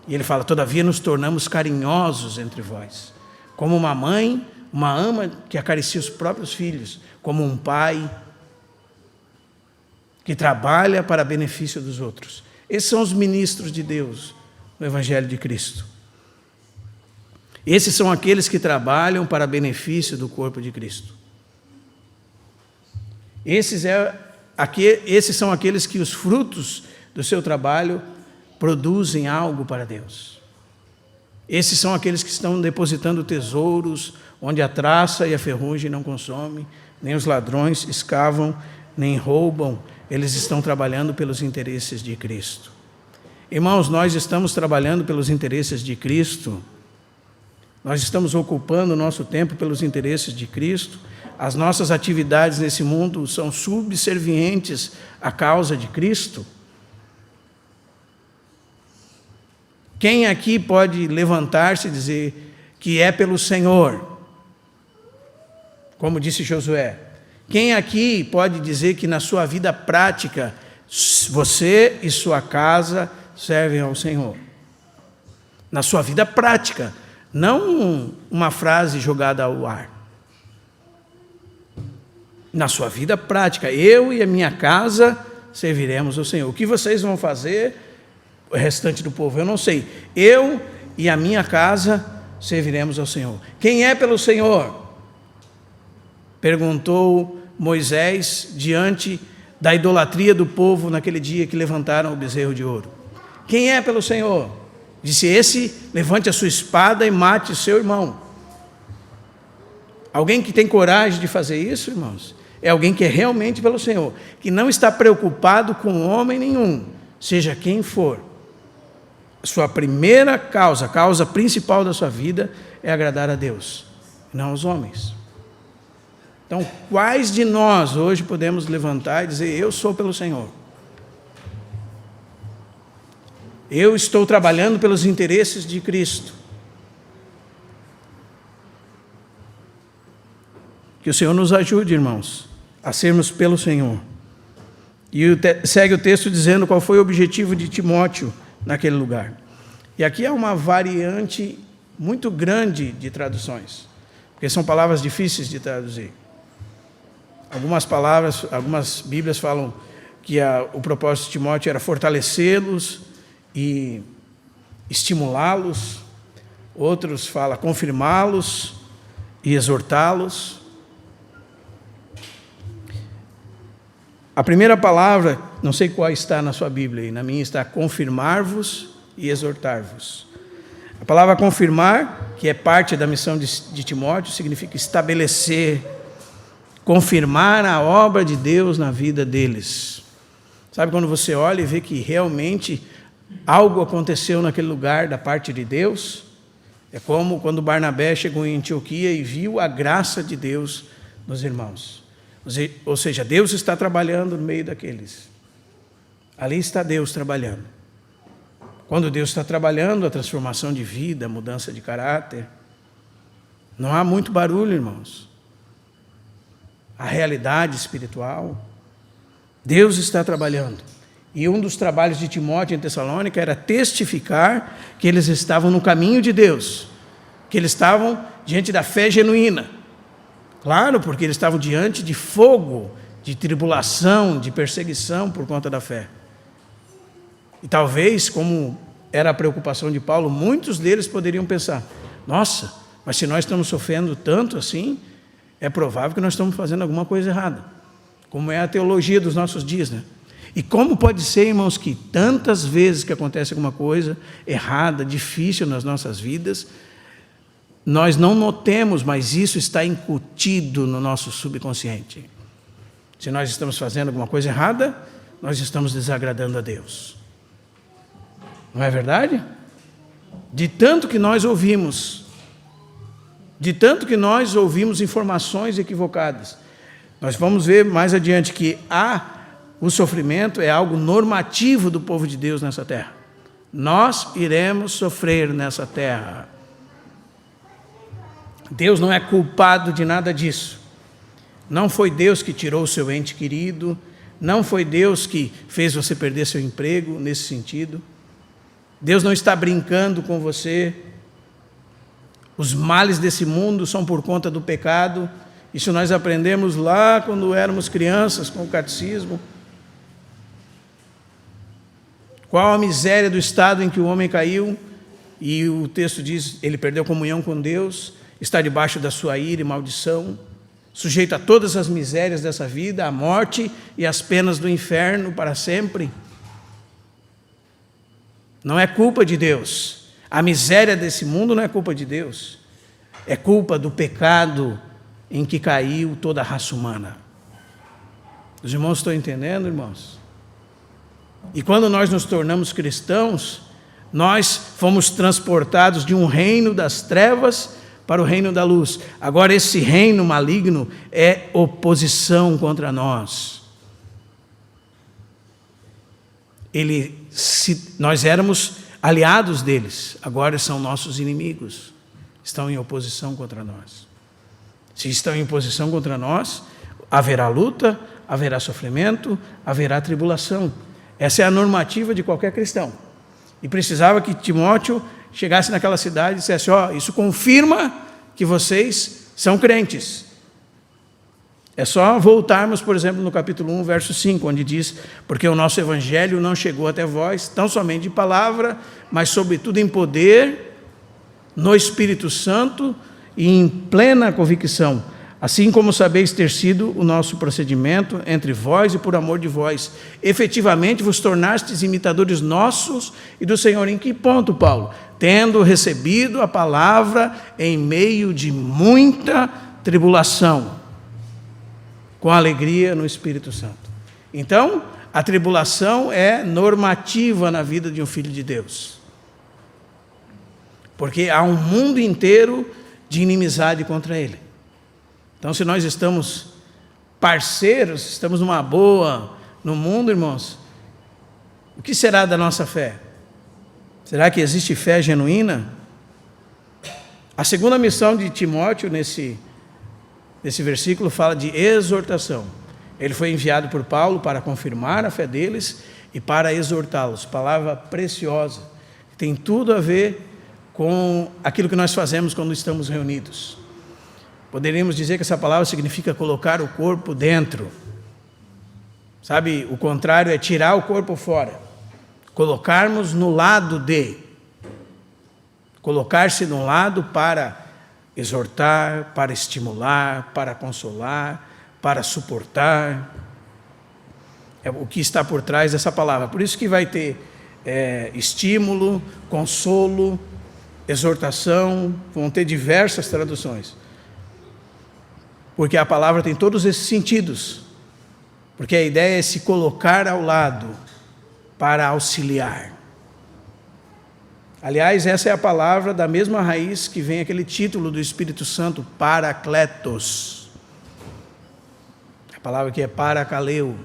E ele fala, todavia nos tornamos carinhosos entre vós, como uma mãe, uma ama que acaricia os próprios filhos, como um pai que trabalha para benefício dos outros. Esses são os ministros de Deus no Evangelho de Cristo. Esses são aqueles que trabalham para benefício do corpo de Cristo. Esses são aqueles que os frutos do seu trabalho produzem algo para Deus. Esses são aqueles que estão depositando tesouros, onde a traça e a ferrugem não consomem, nem os ladrões escavam, nem roubam. Eles estão trabalhando pelos interesses de Cristo. Irmãos, nós estamos trabalhando pelos interesses de Cristo. Nós estamos ocupando o nosso tempo pelos interesses de Cristo. As nossas atividades nesse mundo são subservientes à causa de Cristo. Quem aqui pode levantar-se e dizer que é pelo Senhor? Como disse Josué, quem aqui pode dizer que na sua vida prática você e sua casa servem ao Senhor? Na sua vida prática, não uma frase jogada ao ar. Na sua vida prática, eu e a minha casa serviremos ao Senhor. O que vocês vão fazer, o restante do povo, eu não sei. Eu e a minha casa serviremos ao Senhor. Quem é pelo Senhor? Perguntou Moisés diante da idolatria do povo naquele dia que levantaram o bezerro de ouro. Quem é pelo Senhor? Disse: esse, levante a sua espada e mate seu irmão. Alguém que tem coragem de fazer isso, irmãos, é alguém que é realmente pelo Senhor, que não está preocupado com homem nenhum, seja quem for. Sua primeira causa, a causa principal da sua vida é agradar a Deus, não aos homens. Então, quais de nós hoje podemos levantar e dizer: eu sou pelo Senhor? Eu estou trabalhando pelos interesses de Cristo. Que o Senhor nos ajude, irmãos, a sermos pelo Senhor. E segue o texto dizendo qual foi o objetivo de Timóteo naquele lugar. E aqui há uma variante muito grande de traduções, porque são palavras difíceis de traduzir. Algumas Bíblias falam que o propósito de Timóteo era fortalecê-los e estimulá-los. Outros falam confirmá-los e exortá-los. A primeira palavra, não sei qual está na sua Bíblia, e na minha está confirmar-vos e exortar-vos. A palavra confirmar, que é parte da missão de Timóteo, significa estabelecer, confirmar a obra de Deus na vida deles. Sabe quando você olha e vê que realmente algo aconteceu naquele lugar da parte de Deus? É como quando Barnabé chegou em Antioquia e viu a graça de Deus nos irmãos. Ou seja, Deus está trabalhando no meio daqueles. Ali está Deus trabalhando. Quando Deus está trabalhando, a transformação de vida, a mudança de caráter, não há muito barulho, irmãos. A realidade espiritual, Deus está trabalhando. E um dos trabalhos de Timóteo em Tessalônica era testificar que eles estavam no caminho de Deus, que eles estavam diante da fé genuína. Claro, porque eles estavam diante de fogo, de tribulação, de perseguição por conta da fé. E talvez, como era a preocupação de Paulo, muitos deles poderiam pensar: nossa, mas se nós estamos sofrendo tanto assim, é provável que nós estamos fazendo alguma coisa errada. Como é a teologia dos nossos dias, né? E como pode ser, irmãos, que tantas vezes que acontece alguma coisa errada, difícil nas nossas vidas, nós não notemos, mas isso está incutido no nosso subconsciente. Se nós estamos fazendo alguma coisa errada, nós estamos desagradando a Deus. Não é verdade? De tanto que nós ouvimos informações equivocadas. Nós vamos ver mais adiante que o sofrimento é algo normativo do povo de Deus nessa terra. Nós iremos sofrer nessa terra. Deus não é culpado de nada disso. Não foi Deus que tirou o seu ente querido, não foi Deus que fez você perder seu emprego nesse sentido. Deus não está brincando com você. Os males desse mundo são por conta do pecado. Isso nós aprendemos lá quando éramos crianças com o catecismo. Qual a miséria do estado em que o homem caiu? E o texto diz: ele perdeu comunhão com Deus, está debaixo da sua ira e maldição, sujeito a todas as misérias dessa vida, a morte e as penas do inferno para sempre. Não é culpa de Deus. A miséria desse mundo não é culpa de Deus. É culpa do pecado em que caiu toda a raça humana. Os irmãos estão entendendo, irmãos? E quando nós nos tornamos cristãos, nós fomos transportados de um reino das trevas para o reino da luz. Agora esse reino maligno é oposição contra nós. Nós éramos aliados deles, agora são nossos inimigos, estão em oposição contra nós. Se estão em posição contra nós, haverá luta, haverá sofrimento, haverá tribulação. Essa é a normativa de qualquer cristão. E precisava que Timóteo chegasse naquela cidade e dissesse: isso confirma que vocês são crentes. É só voltarmos, por exemplo, no capítulo 1, verso 5, onde diz: porque o nosso evangelho não chegou até vós, tão somente de palavra, mas sobretudo em poder, no Espírito Santo e em plena convicção, assim como sabeis ter sido o nosso procedimento entre vós e por amor de vós. Efetivamente vos tornastes imitadores nossos e do Senhor. Em que ponto, Paulo? Tendo recebido a palavra em meio de muita tribulação, com alegria no Espírito Santo. Então, a tribulação é normativa na vida de um filho de Deus. Porque há um mundo inteiro de inimizade contra ele. Então, se nós estamos parceiros, estamos numa boa no mundo, irmãos, o que será da nossa fé? Será que existe fé genuína? A segunda missão de Timóteo nesse versículo fala de exortação. Ele foi enviado por Paulo para confirmar a fé deles e para exortá-los. Palavra preciosa, que tem tudo a ver com aquilo que nós fazemos quando estamos reunidos. Poderíamos dizer que essa palavra significa colocar o corpo dentro. Sabe, o contrário é tirar o corpo fora. Colocarmos no lado de. Colocar-se no lado para exortar, para estimular, para consolar, para suportar. É o que está por trás dessa palavra. Por isso que vai ter estímulo, consolo, exortação, vão ter diversas traduções. Porque a palavra tem todos esses sentidos. Porque a ideia é se colocar ao lado para auxiliar. Aliás, essa é a palavra da mesma raiz que vem aquele título do Espírito Santo, Paracletos. A palavra que é parakaleo.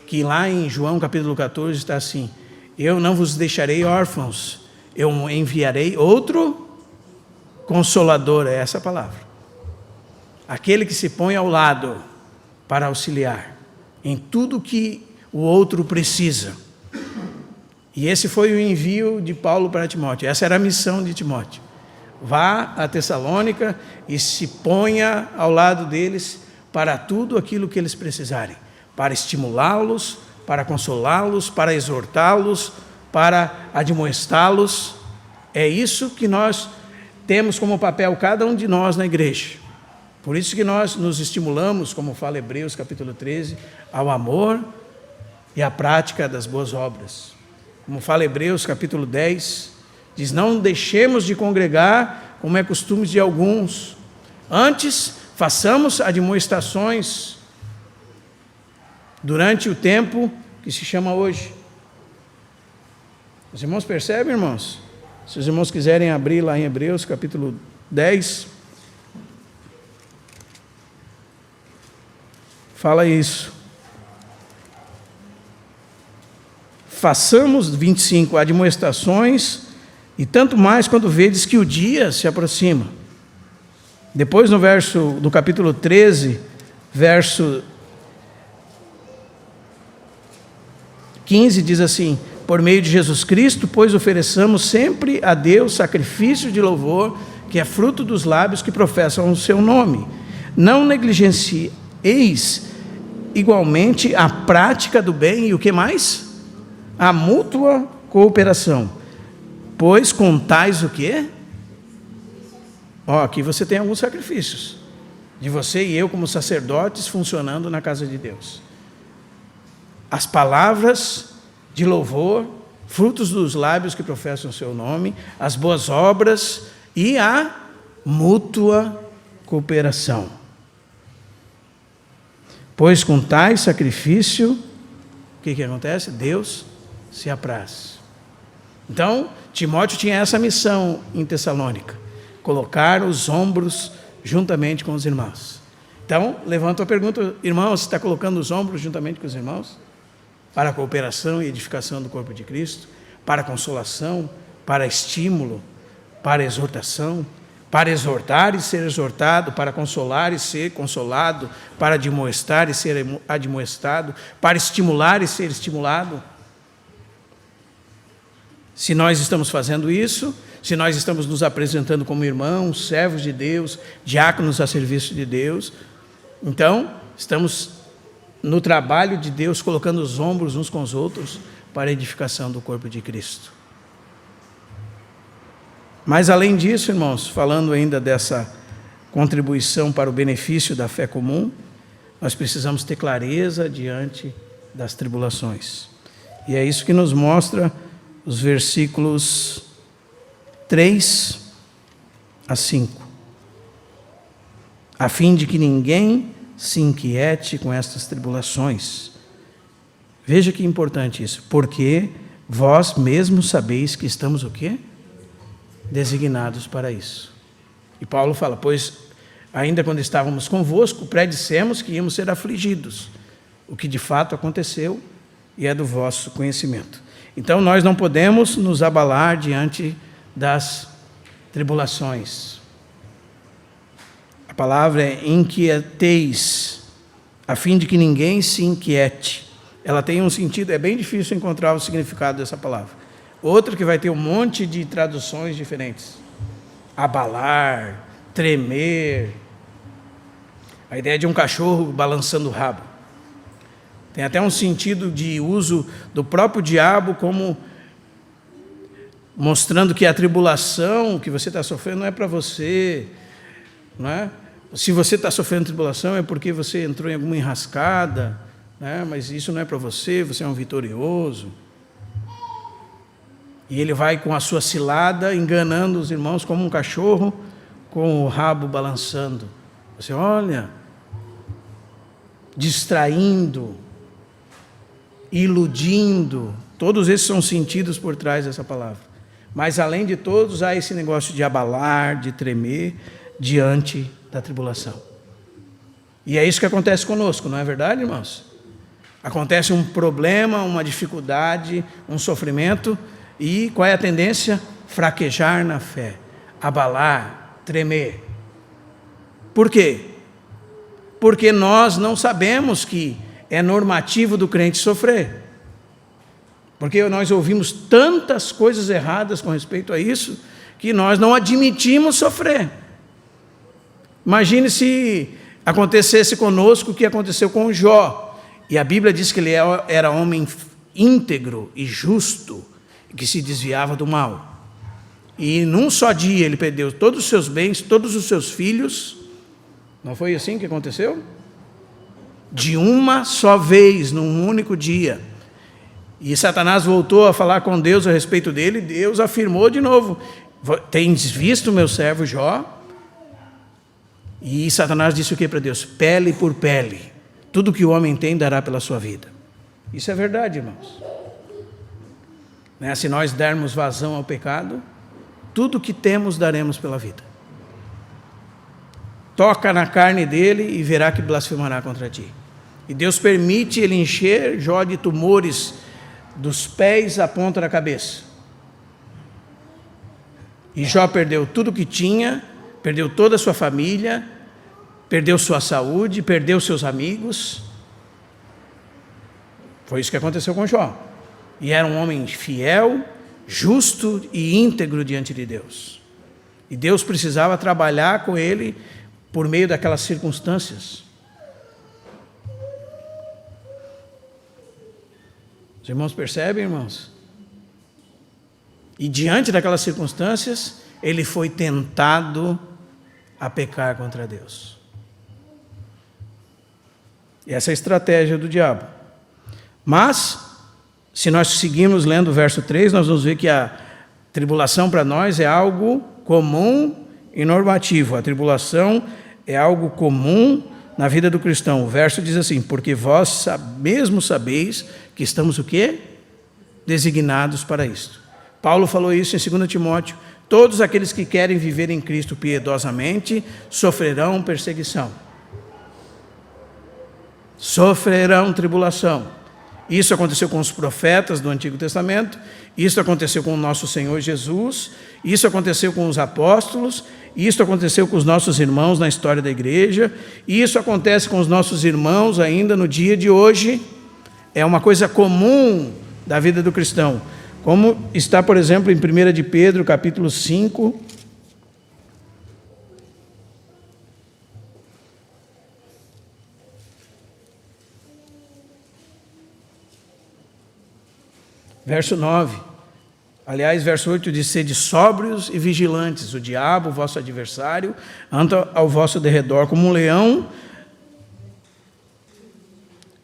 Que lá em João capítulo 14 está assim: eu não vos deixarei órfãos, eu enviarei outro Consolador, é essa a palavra. Aquele que se põe ao lado para auxiliar em tudo que o outro precisa. E esse foi o envio de Paulo para Timóteo. Essa era a missão de Timóteo. Vá a Tessalônica e se ponha ao lado deles para tudo aquilo que eles precisarem. Para estimulá-los, para consolá-los, para exortá-los, para admoestá-los. É isso que nós temos como papel, cada um de nós na igreja. Por isso que nós nos estimulamos, como fala Hebreus capítulo 13, ao amor e à prática das boas obras. Como fala Hebreus capítulo 10, diz: não deixemos de congregar, como é costume de alguns. Antes, façamos admoestações durante o tempo que se chama hoje. Os irmãos percebem, irmãos? Se os irmãos quiserem abrir lá em Hebreus capítulo 10, fala isso. Façamos, 25, admoestações, e tanto mais quando vedes que o dia se aproxima. Depois no verso do capítulo 13, verso 15, diz assim: por meio de Jesus Cristo, pois ofereçamos sempre a Deus sacrifício de louvor, que é fruto dos lábios que professam o seu nome. Não negligencieis igualmente a prática do bem e o que mais? A mútua cooperação. Pois com tais o quê? Aqui você tem alguns sacrifícios. De você e eu como sacerdotes funcionando na casa de Deus. As palavras de louvor, frutos dos lábios que professam o seu nome, as boas obras e a mútua cooperação. Pois com tais sacrifício, o que acontece? Deus se apraz. Então, Timóteo tinha essa missão em Tessalônica, colocar os ombros juntamente com os irmãos. Então, levanto a pergunta: irmão, você está colocando os ombros juntamente com os irmãos? Para a cooperação e edificação do corpo de Cristo, para a consolação, para estímulo, para a exortação, para exortar e ser exortado, para consolar e ser consolado, para admoestar e ser admoestado, para estimular e ser estimulado. Se nós estamos fazendo isso, se nós estamos nos apresentando como irmãos, servos de Deus, diáconos a serviço de Deus, então estamos no trabalho de Deus, colocando os ombros uns com os outros para a edificação do corpo de Cristo. Mas além disso, irmãos, falando ainda dessa contribuição para o benefício da fé comum, nós precisamos ter clareza diante das tribulações. E é isso que nos mostra os versículos 3 a 5. A fim de que ninguém se inquiete com estas tribulações. Veja que importante isso. Porque vós mesmos sabeis que estamos o quê? Designados para isso. E Paulo fala, pois ainda quando estávamos convosco, predissemos que íamos ser afligidos, o que de fato aconteceu e é do vosso conhecimento. Então nós não podemos nos abalar diante das tribulações. A palavra é inquieteis, a fim de que ninguém se inquiete. Ela tem um sentido, é bem difícil encontrar o significado dessa palavra. Outro que vai ter um monte de traduções diferentes. Abalar, tremer. A ideia de um cachorro balançando o rabo. Tem até um sentido de uso do próprio diabo como mostrando que a tribulação que você está sofrendo não é para você, não é? Se você está sofrendo tribulação é porque você entrou em alguma enrascada, né? Mas isso não é para você, você é um vitorioso. E ele vai com a sua cilada enganando os irmãos como um cachorro com o rabo balançando. Você olha, distraindo, iludindo, todos esses são sentidos por trás dessa palavra. Mas além de todos, há esse negócio de abalar, de tremer diante da tribulação. E é isso que acontece conosco, não é verdade, irmãos? Acontece um problema, uma dificuldade, um sofrimento, e qual é a tendência? Fraquejar na fé, abalar, tremer. Por quê? Porque nós não sabemos que é normativo do crente sofrer. Porque nós ouvimos tantas coisas erradas com respeito a isso, que nós não admitimos sofrer. Imagine se acontecesse conosco o que aconteceu com Jó. E a Bíblia diz que ele era homem íntegro e justo, que se desviava do mal. E num só dia ele perdeu todos os seus bens, todos os seus filhos. Não foi assim que aconteceu? De uma só vez, num único dia. E Satanás voltou a falar com Deus a respeito dele, Deus afirmou de novo, tens visto o meu servo Jó? E Satanás disse o que para Deus? Pele por pele, tudo que o homem tem dará pela sua vida. Isso é verdade, irmãos. Se nós dermos vazão ao pecado, tudo que temos daremos pela vida. Toca na carne dele e verá que blasfemará contra ti. E Deus permite ele encher Jó de tumores dos pés à ponta da cabeça. E Jó perdeu tudo que tinha, perdeu toda a sua família, perdeu sua saúde, perdeu seus amigos. Foi isso que aconteceu com Jó. E era um homem fiel, justo e íntegro diante de Deus. E Deus precisava trabalhar com ele por meio daquelas circunstâncias. Os irmãos percebem, irmãos? E diante daquelas circunstâncias, ele foi tentado a pecar contra Deus. E essa é a estratégia do diabo. Mas, se nós seguirmos lendo o verso 3, nós vamos ver que a tribulação para nós é algo comum e normativo. A tribulação é algo comum na vida do cristão. O verso diz assim, porque vós mesmo sabeis que estamos o quê? Designados para isto. Paulo falou isso em 2 Timóteo, todos aqueles que querem viver em Cristo piedosamente sofrerão perseguição. Sofrerão tribulação. Isso aconteceu com os profetas do Antigo Testamento, isso aconteceu com o nosso Senhor Jesus, isso aconteceu com os apóstolos, Isso aconteceu com os nossos irmãos na história da igreja, e isso acontece com os nossos irmãos ainda no dia de hoje. É uma coisa comum da vida do cristão. Como está, por exemplo, em 1 de Pedro, capítulo 5, verso 9. Aliás, verso 8 diz: sede sóbrios e vigilantes, o diabo, vosso adversário, anda ao vosso derredor como um leão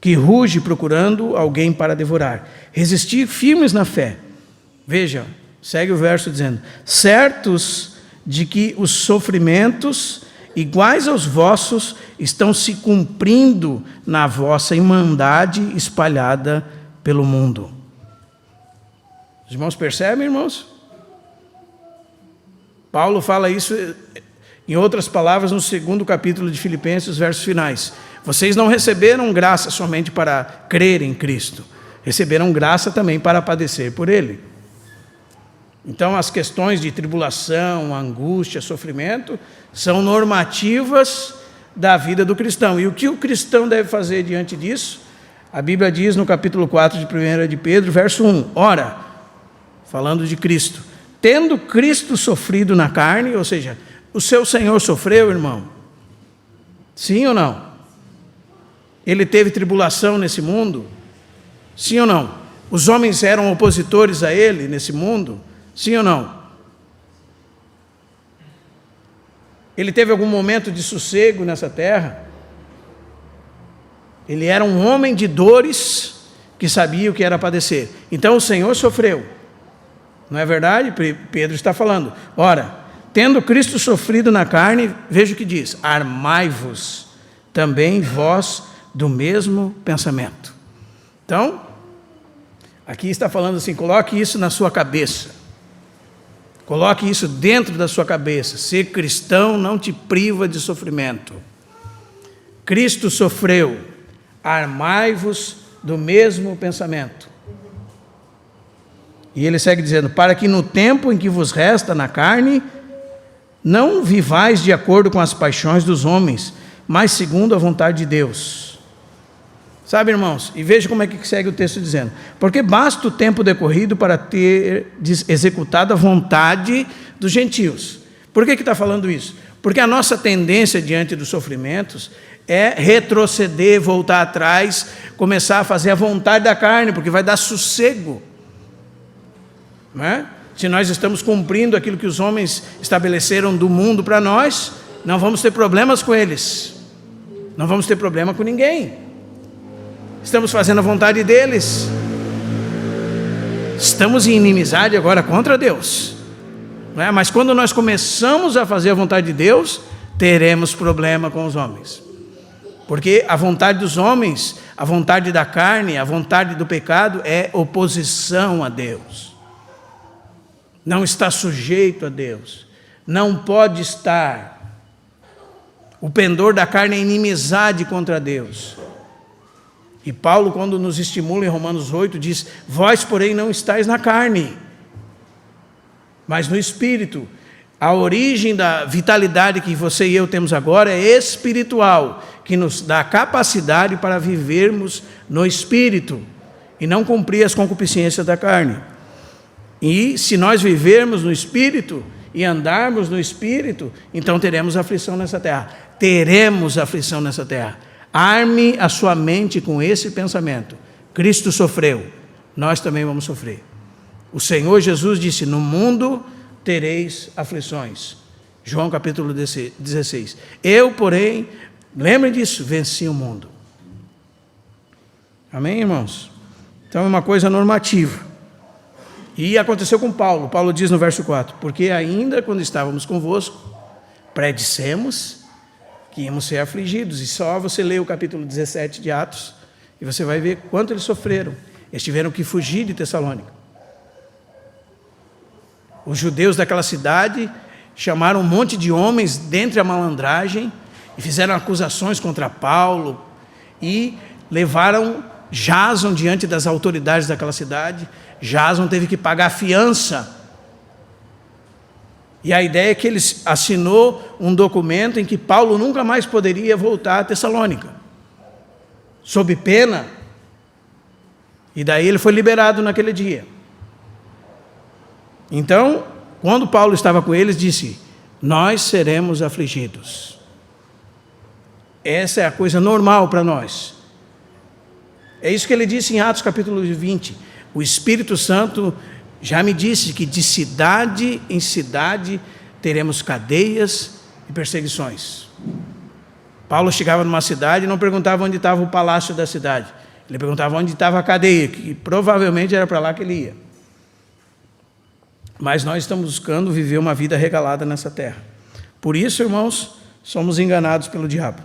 que ruge procurando alguém para devorar. Resistir firmes na fé. Veja, segue o verso dizendo: certos de que os sofrimentos iguais aos vossos estão se cumprindo na vossa irmandade espalhada pelo mundo. Os irmãos percebem, irmãos? Paulo fala isso, em outras palavras, no 2º capítulo de Filipenses, os versos finais. Vocês não receberam graça somente para crer em Cristo, receberam graça também para padecer por Ele. Então, as questões de tribulação, angústia, sofrimento, são normativas da vida do cristão. E o que o cristão deve fazer diante disso? A Bíblia diz no capítulo 4 de 1 de Pedro, verso 1, ora, falando de Cristo, tendo Cristo sofrido na carne, ou seja, o seu Senhor sofreu, irmão? Sim ou não? Ele teve tribulação nesse mundo? Sim ou não? Os homens eram opositores a ele nesse mundo? Sim ou não? Ele teve algum momento de sossego nessa terra? Ele era um homem de dores que sabia o que era padecer. Então o Senhor sofreu. Não é verdade? Pedro está falando. Ora, tendo Cristo sofrido na carne, veja o que diz: armai-vos também vós do mesmo pensamento. Então, aqui está falando assim, coloque isso na sua cabeça. Coloque isso dentro da sua cabeça. Ser cristão não te priva de sofrimento. Cristo sofreu. Armai-vos do mesmo pensamento. E ele segue dizendo: para que no tempo em que vos resta na carne, não vivais de acordo com as paixões dos homens, mas segundo a vontade de Deus. Sabe, irmãos, e veja como é que segue o texto dizendo: porque basta o tempo decorrido para ter executado a vontade dos gentios. Por que está falando isso? Porque a nossa tendência diante dos sofrimentos é retroceder, voltar atrás, começar a fazer a vontade da carne, porque vai dar sossego. Não é? Se nós estamos cumprindo aquilo que os homens estabeleceram do mundo para nós, não vamos ter problemas com eles, não vamos ter problema com ninguém. Estamos fazendo a vontade deles, estamos em inimizade agora contra Deus, não é? Mas quando nós começamos a fazer a vontade de Deus, teremos problema com os homens, porque a vontade dos homens, a vontade da carne, a vontade do pecado é oposição a Deus, não está sujeito a Deus, não pode estar. O pendor da carne é inimizade contra Deus. E Paulo, quando nos estimula em Romanos 8, diz: vós, porém, não estáis na carne, mas no Espírito. A origem da vitalidade que você e eu temos agora é espiritual, que nos dá capacidade para vivermos no Espírito e não cumprir as concupiscências da carne. E se nós vivermos no Espírito e andarmos no Espírito, então teremos aflição nessa terra. Teremos aflição nessa terra. Arme a sua mente com esse pensamento: Cristo sofreu, nós também vamos sofrer. O Senhor Jesus disse: no mundo tereis aflições. João capítulo 16. Eu, porém, lembrem disso, venci o mundo. Amém, irmãos? Então é uma coisa normativa. E aconteceu com Paulo. Paulo diz no verso 4: porque ainda quando estávamos convosco, predissemos que íamos ser afligidos. E só você lê o capítulo 17 de Atos, e você vai ver quanto eles sofreram. Eles tiveram que fugir de Tessalônica. Os judeus daquela cidade chamaram um monte de homens dentre a malandragem e fizeram acusações contra Paulo e levaram Jason diante das autoridades daquela cidade. Jason teve que pagar fiança. E a ideia é que ele assinou um documento em que Paulo nunca mais poderia voltar a Tessalônica, sob pena. E daí ele foi liberado naquele dia. Então, quando Paulo estava com eles, disse: nós seremos afligidos. Essa é a coisa normal para nós. É isso que ele disse em Atos capítulo 20. O Espírito Santo já me disse que de cidade em cidade teremos cadeias e perseguições. Paulo chegava numa cidade e não perguntava onde estava o palácio da cidade. Ele perguntava onde estava a cadeia, que provavelmente era para lá que ele ia. Mas nós estamos buscando viver uma vida regalada nessa terra. Por isso, irmãos, somos enganados pelo diabo.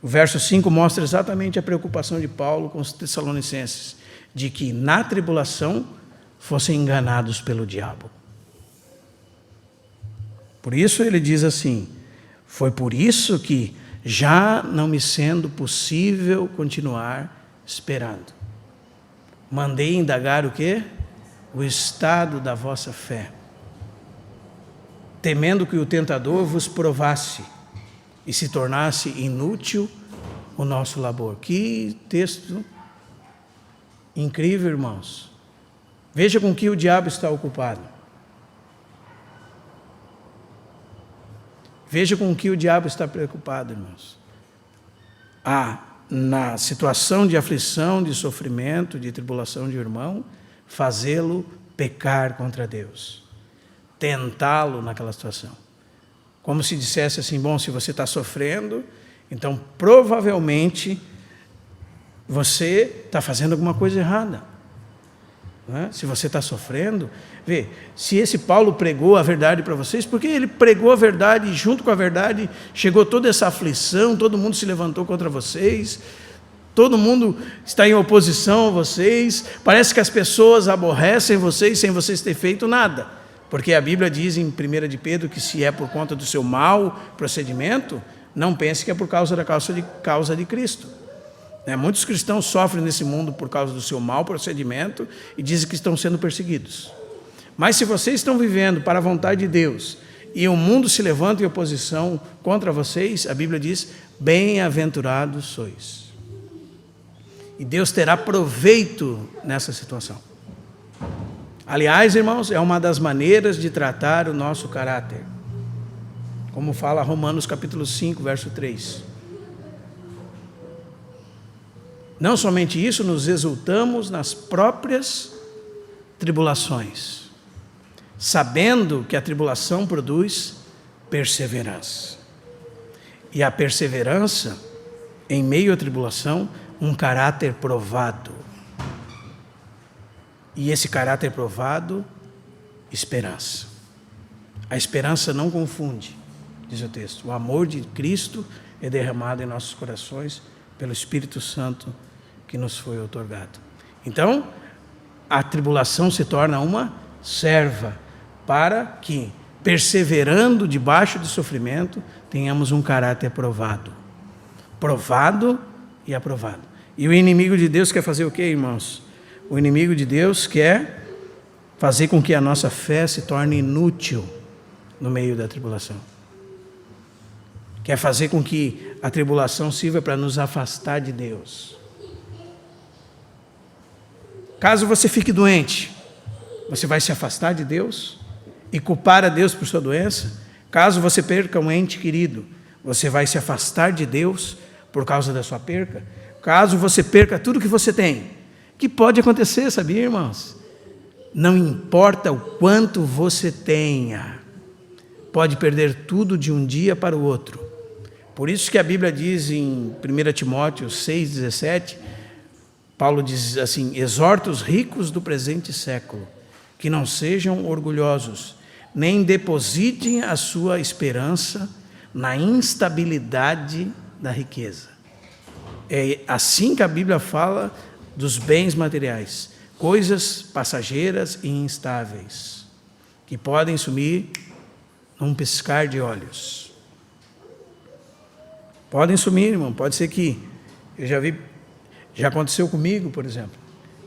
O verso 5 mostra exatamente a preocupação de Paulo com os tessalonicenses, de que na tribulação fossem enganados pelo diabo. Por isso ele diz assim: foi por isso que, já não me sendo possível continuar esperando, mandei indagar o quê? O estado da vossa fé, temendo que o tentador vos provasse e se tornasse inútil o nosso labor. Que texto incrível, irmãos. Veja com que o diabo está ocupado. Veja com que o diabo está preocupado, irmãos. Na situação de aflição, de sofrimento, de tribulação de irmão, fazê-lo pecar contra Deus, tentá-lo naquela situação. Como se dissesse assim: bom, se você está sofrendo, então provavelmente você está fazendo alguma coisa errada. Não é? Se você está sofrendo, vê, se esse Paulo pregou a verdade para vocês, porque ele pregou a verdade e junto com a verdade chegou toda essa aflição, todo mundo se levantou contra vocês, todo mundo está em oposição a vocês, parece que as pessoas aborrecem vocês sem vocês terem feito nada, porque a Bíblia diz em 1 de Pedro que se é por conta do seu mau procedimento, não pense que é por causa da causa de Cristo. Muitos cristãos sofrem nesse mundo por causa do seu mau procedimento e dizem que estão sendo perseguidos. Mas se vocês estão vivendo para a vontade de Deus e o mundo se levanta em oposição contra vocês, a Bíblia diz: bem-aventurados sois. E Deus terá proveito nessa situação. Aliás, irmãos, é uma das maneiras de tratar o nosso caráter, como fala Romanos capítulo 5, verso 3. Não somente isso, nos exultamos nas próprias tribulações, sabendo que a tribulação produz perseverança. E a perseverança, em meio à tribulação, um caráter provado. E esse caráter provado, esperança. A esperança não confunde, diz o texto. O amor de Cristo é derramado em nossos corações pelo Espírito Santo que nos foi outorgado. Então, a tribulação se torna uma serva para que, perseverando debaixo de sofrimento, tenhamos um caráter provado. Provado e aprovado. E o inimigo de Deus quer fazer o quê, irmãos? O inimigo de Deus quer fazer com que a nossa fé se torne inútil no meio da tribulação. Quer fazer com que a tribulação sirva para nos afastar de Deus. Caso você fique doente, você vai se afastar de Deus e culpar a Deus por sua doença? Caso você perca um ente querido, você vai se afastar de Deus por causa da sua perca? Caso você perca tudo que você tem, que pode acontecer, sabia, irmãos? Não importa o quanto você tenha, pode perder tudo de um dia para o outro. Por isso que a Bíblia diz em 1 Timóteo 6,17, Paulo diz assim: exorta os ricos do presente século, que não sejam orgulhosos, nem depositem a sua esperança na instabilidade da riqueza. É assim que a Bíblia fala dos bens materiais, coisas passageiras e instáveis, que podem sumir num piscar de olhos. Podem sumir, irmão, pode ser que, eu já aconteceu comigo, por exemplo.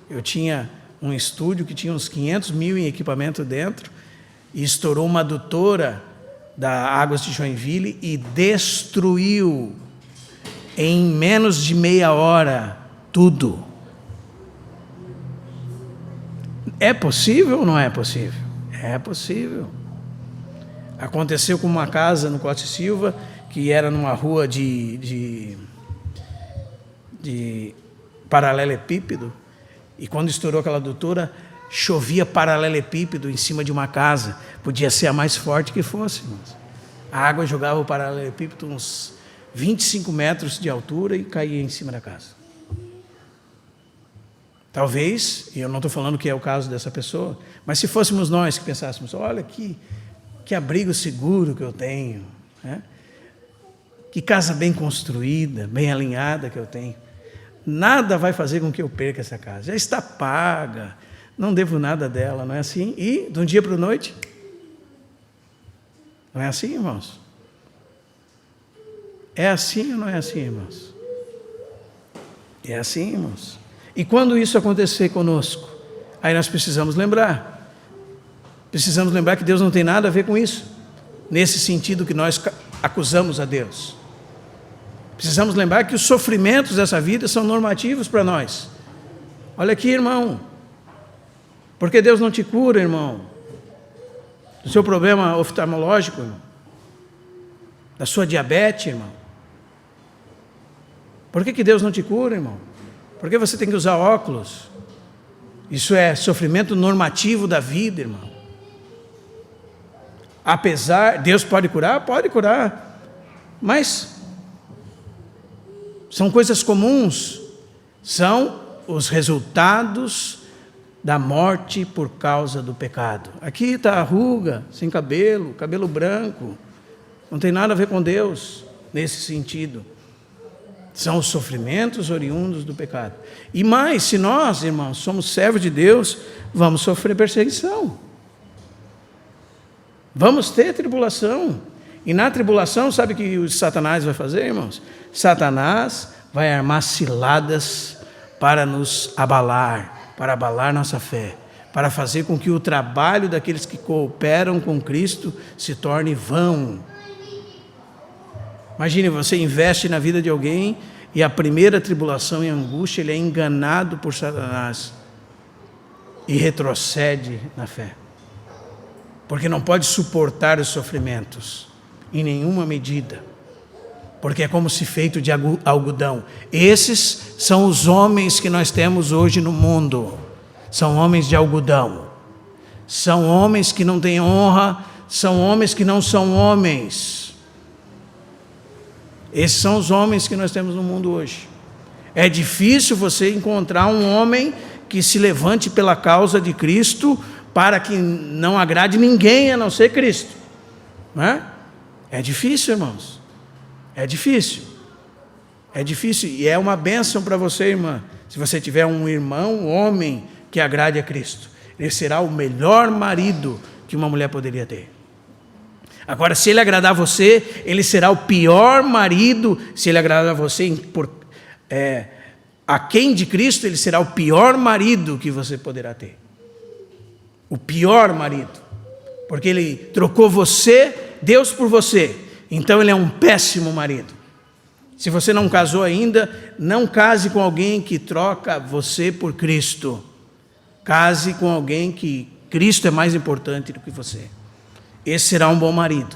Eu tinha um estúdio que tinha uns 500 mil em equipamento dentro, e estourou uma adutora da Águas de Joinville e destruiu em menos de meia hora tudo. É possível ou não é possível? É possível. Aconteceu com uma casa no Costa e Silva, que era numa rua de paralelepípedo, e quando estourou aquela adutora, chovia paralelepípedo em cima de uma casa. Podia ser a mais forte que fosse, irmãos. A água jogava o paralelepípedo uns 25 metros de altura e caía em cima da casa. Talvez, e eu não estou falando que é o caso dessa pessoa, mas se fôssemos nós que pensássemos, olha que abrigo seguro que eu tenho, né? Que casa bem construída, bem alinhada que eu tenho. Nada vai fazer com que eu perca essa casa. Já está paga, não devo nada dela, não é assim? E, de um dia para a noite, não é assim, irmãos? É assim ou não é assim, irmãos? É assim, irmãos. E quando isso acontecer conosco, aí nós precisamos lembrar. Precisamos lembrar que Deus não tem nada a ver com isso, nesse sentido que nós acusamos a Deus. Precisamos lembrar que os sofrimentos dessa vida são normativos para nós. Olha aqui, irmão. Por que Deus não te cura, irmão? Do seu problema oftalmológico, irmão? Da sua diabetes, irmão? Por que Deus não te cura, irmão? Por que você tem que usar óculos? Isso é sofrimento normativo da vida, irmão. Apesar, Deus pode curar? Pode curar. Mas são coisas comuns. São os resultados da morte por causa do pecado. Aqui está a ruga, sem cabelo, cabelo branco. Não tem nada a ver com Deus nesse sentido. São os sofrimentos oriundos do pecado. E mais, se nós, irmãos, somos servos de Deus, vamos sofrer perseguição. Vamos ter tribulação. E na tribulação, sabe o que o Satanás vai fazer, irmãos? Satanás vai armar ciladas para nos abalar, para abalar nossa fé, para fazer com que o trabalho daqueles que cooperam com Cristo se torne vão. Imagine, você investe na vida de alguém e a primeira tribulação e angústia, ele é enganado por Satanás e retrocede na fé, porque não pode suportar os sofrimentos em nenhuma medida, porque é como se feito de algodão. Esses são os homens que nós temos hoje no mundo, são homens de algodão, são homens que não têm honra, são homens que não são homens. Esses são os homens que nós temos no mundo hoje. É difícil você encontrar um homem que se levante pela causa de Cristo para que não agrade ninguém a não ser Cristo, não é? É difícil, irmãos. É difícil. É difícil e é uma bênção para você, irmã. Se você tiver um irmão, um homem que agrade a Cristo, ele será o melhor marido que uma mulher poderia ter. Agora, se ele agradar você, ele será o pior marido. Se ele agradar você a quem de Cristo, ele será o pior marido que você poderá ter. O pior marido. Porque ele trocou você, Deus por você. Então ele é um péssimo marido. Se você não casou ainda, não case com alguém que troca você por Cristo. Case com alguém que Cristo é mais importante do que você. Esse será um bom marido.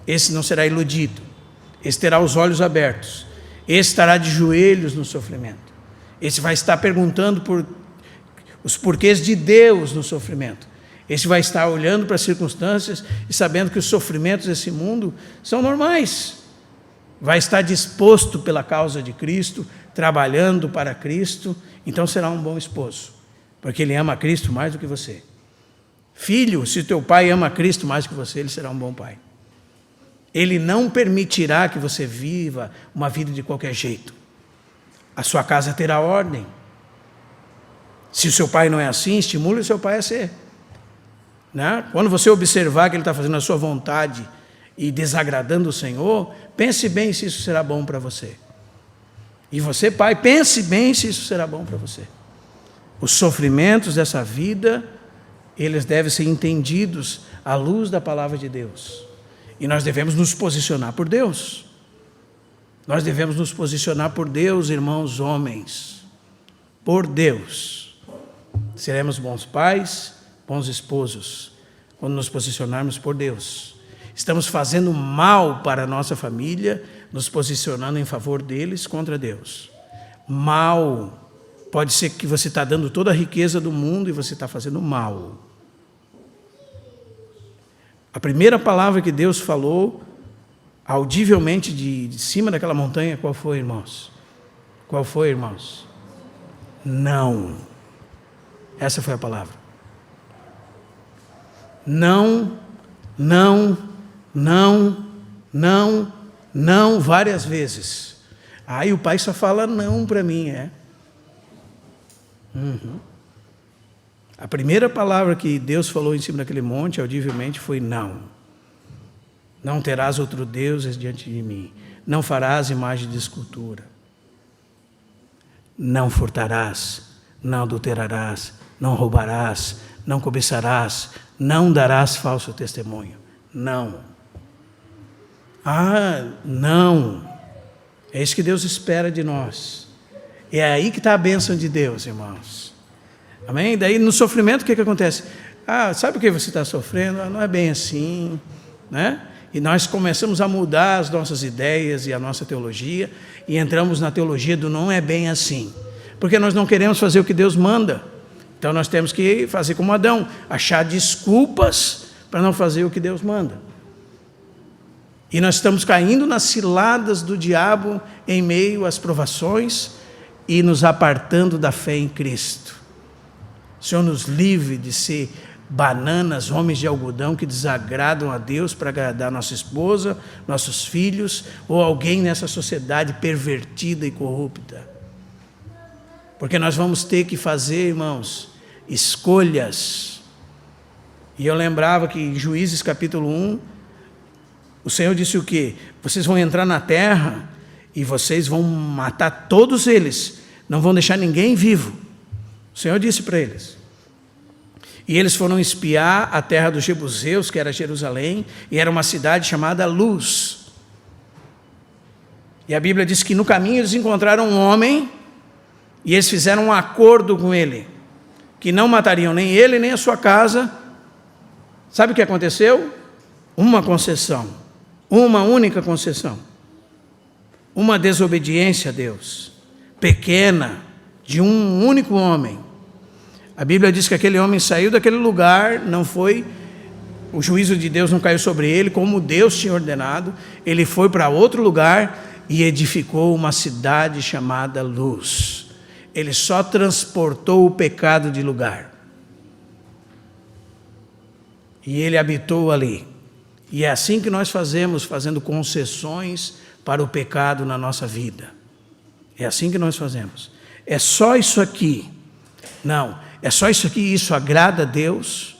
Esse não será iludido. Esse terá os olhos abertos. Esse estará de joelhos no sofrimento. Esse vai estar perguntando por os porquês de Deus no sofrimento. Esse vai estar olhando para as circunstâncias e sabendo que os sofrimentos desse mundo são normais. Vai estar disposto pela causa de Cristo, trabalhando para Cristo. Então será um bom esposo, porque ele ama Cristo mais do que você. Filho, se teu pai ama Cristo mais que você, ele será um bom pai. Ele não permitirá que você viva uma vida de qualquer jeito. A sua casa terá ordem. Se o seu pai não é assim, estimule o seu pai a ser. Né? Quando você observar que ele está fazendo a sua vontade e desagradando o Senhor, pense bem se isso será bom para você. E você, pai, pense bem se isso será bom para você. Os sofrimentos dessa vida eles devem ser entendidos à luz da palavra de Deus. E nós devemos nos posicionar por Deus. Nós devemos nos posicionar por Deus, irmãos homens. Por Deus. Seremos bons pais, bons esposos, quando nos posicionarmos por Deus. Estamos fazendo mal para a nossa família, nos posicionando em favor deles contra Deus. Mal. Pode ser que você está dando toda a riqueza do mundo e você está fazendo mal. A primeira palavra que Deus falou, audivelmente de cima daquela montanha, qual foi, irmãos? Qual foi, irmãos? Não. Essa foi a palavra. Não, não, não, não, não, várias vezes. Aí o pai só fala não para mim, A primeira palavra que Deus falou em cima daquele monte, audivelmente, foi não. Não terás outro Deus diante de mim. Não farás imagem de escultura. Não furtarás. Não adulterarás. Não roubarás. Não cobiçarás. Não darás falso testemunho. Não. Não. É isso que Deus espera de nós. É aí que está a bênção de Deus, irmãos. Amém? Daí no sofrimento o que acontece? Sabe por que você está sofrendo? Não é bem assim, né? E nós começamos a mudar as nossas ideias e a nossa teologia e entramos na teologia do não é bem assim. Porque nós não queremos fazer o que Deus manda. Então nós temos que fazer como Adão, achar desculpas para não fazer o que Deus manda. E nós estamos caindo nas ciladas do diabo em meio às provações e nos apartando da fé em Cristo. O Senhor nos livre de ser bananas, homens de algodão que desagradam a Deus para agradar nossa esposa, nossos filhos ou alguém nessa sociedade pervertida e corrupta. Porque nós vamos ter que fazer, irmãos, escolhas. E eu lembrava que em Juízes capítulo 1, o Senhor disse o quê? Vocês vão entrar na terra e vocês vão matar todos eles, não vão deixar ninguém vivo. O Senhor disse para eles. E eles foram espiar a terra dos jebuseus, que era Jerusalém, e era uma cidade chamada Luz. E a Bíblia diz que no caminho eles encontraram um homem, e eles fizeram um acordo com ele, que não matariam nem ele, nem a sua casa. Sabe o que aconteceu? Uma concessão, uma única concessão. Uma desobediência a Deus, pequena, de um único homem. A Bíblia diz que aquele homem saiu daquele lugar, não foi, o juízo de Deus não caiu sobre ele, como Deus tinha ordenado, ele foi para outro lugar e edificou uma cidade chamada Luz. Ele só transportou o pecado de lugar. E ele habitou ali. E é assim que nós fazemos, fazendo concessões para o pecado na nossa vida. É assim que nós fazemos. É só isso aqui. Não, é só isso aqui, isso agrada a Deus.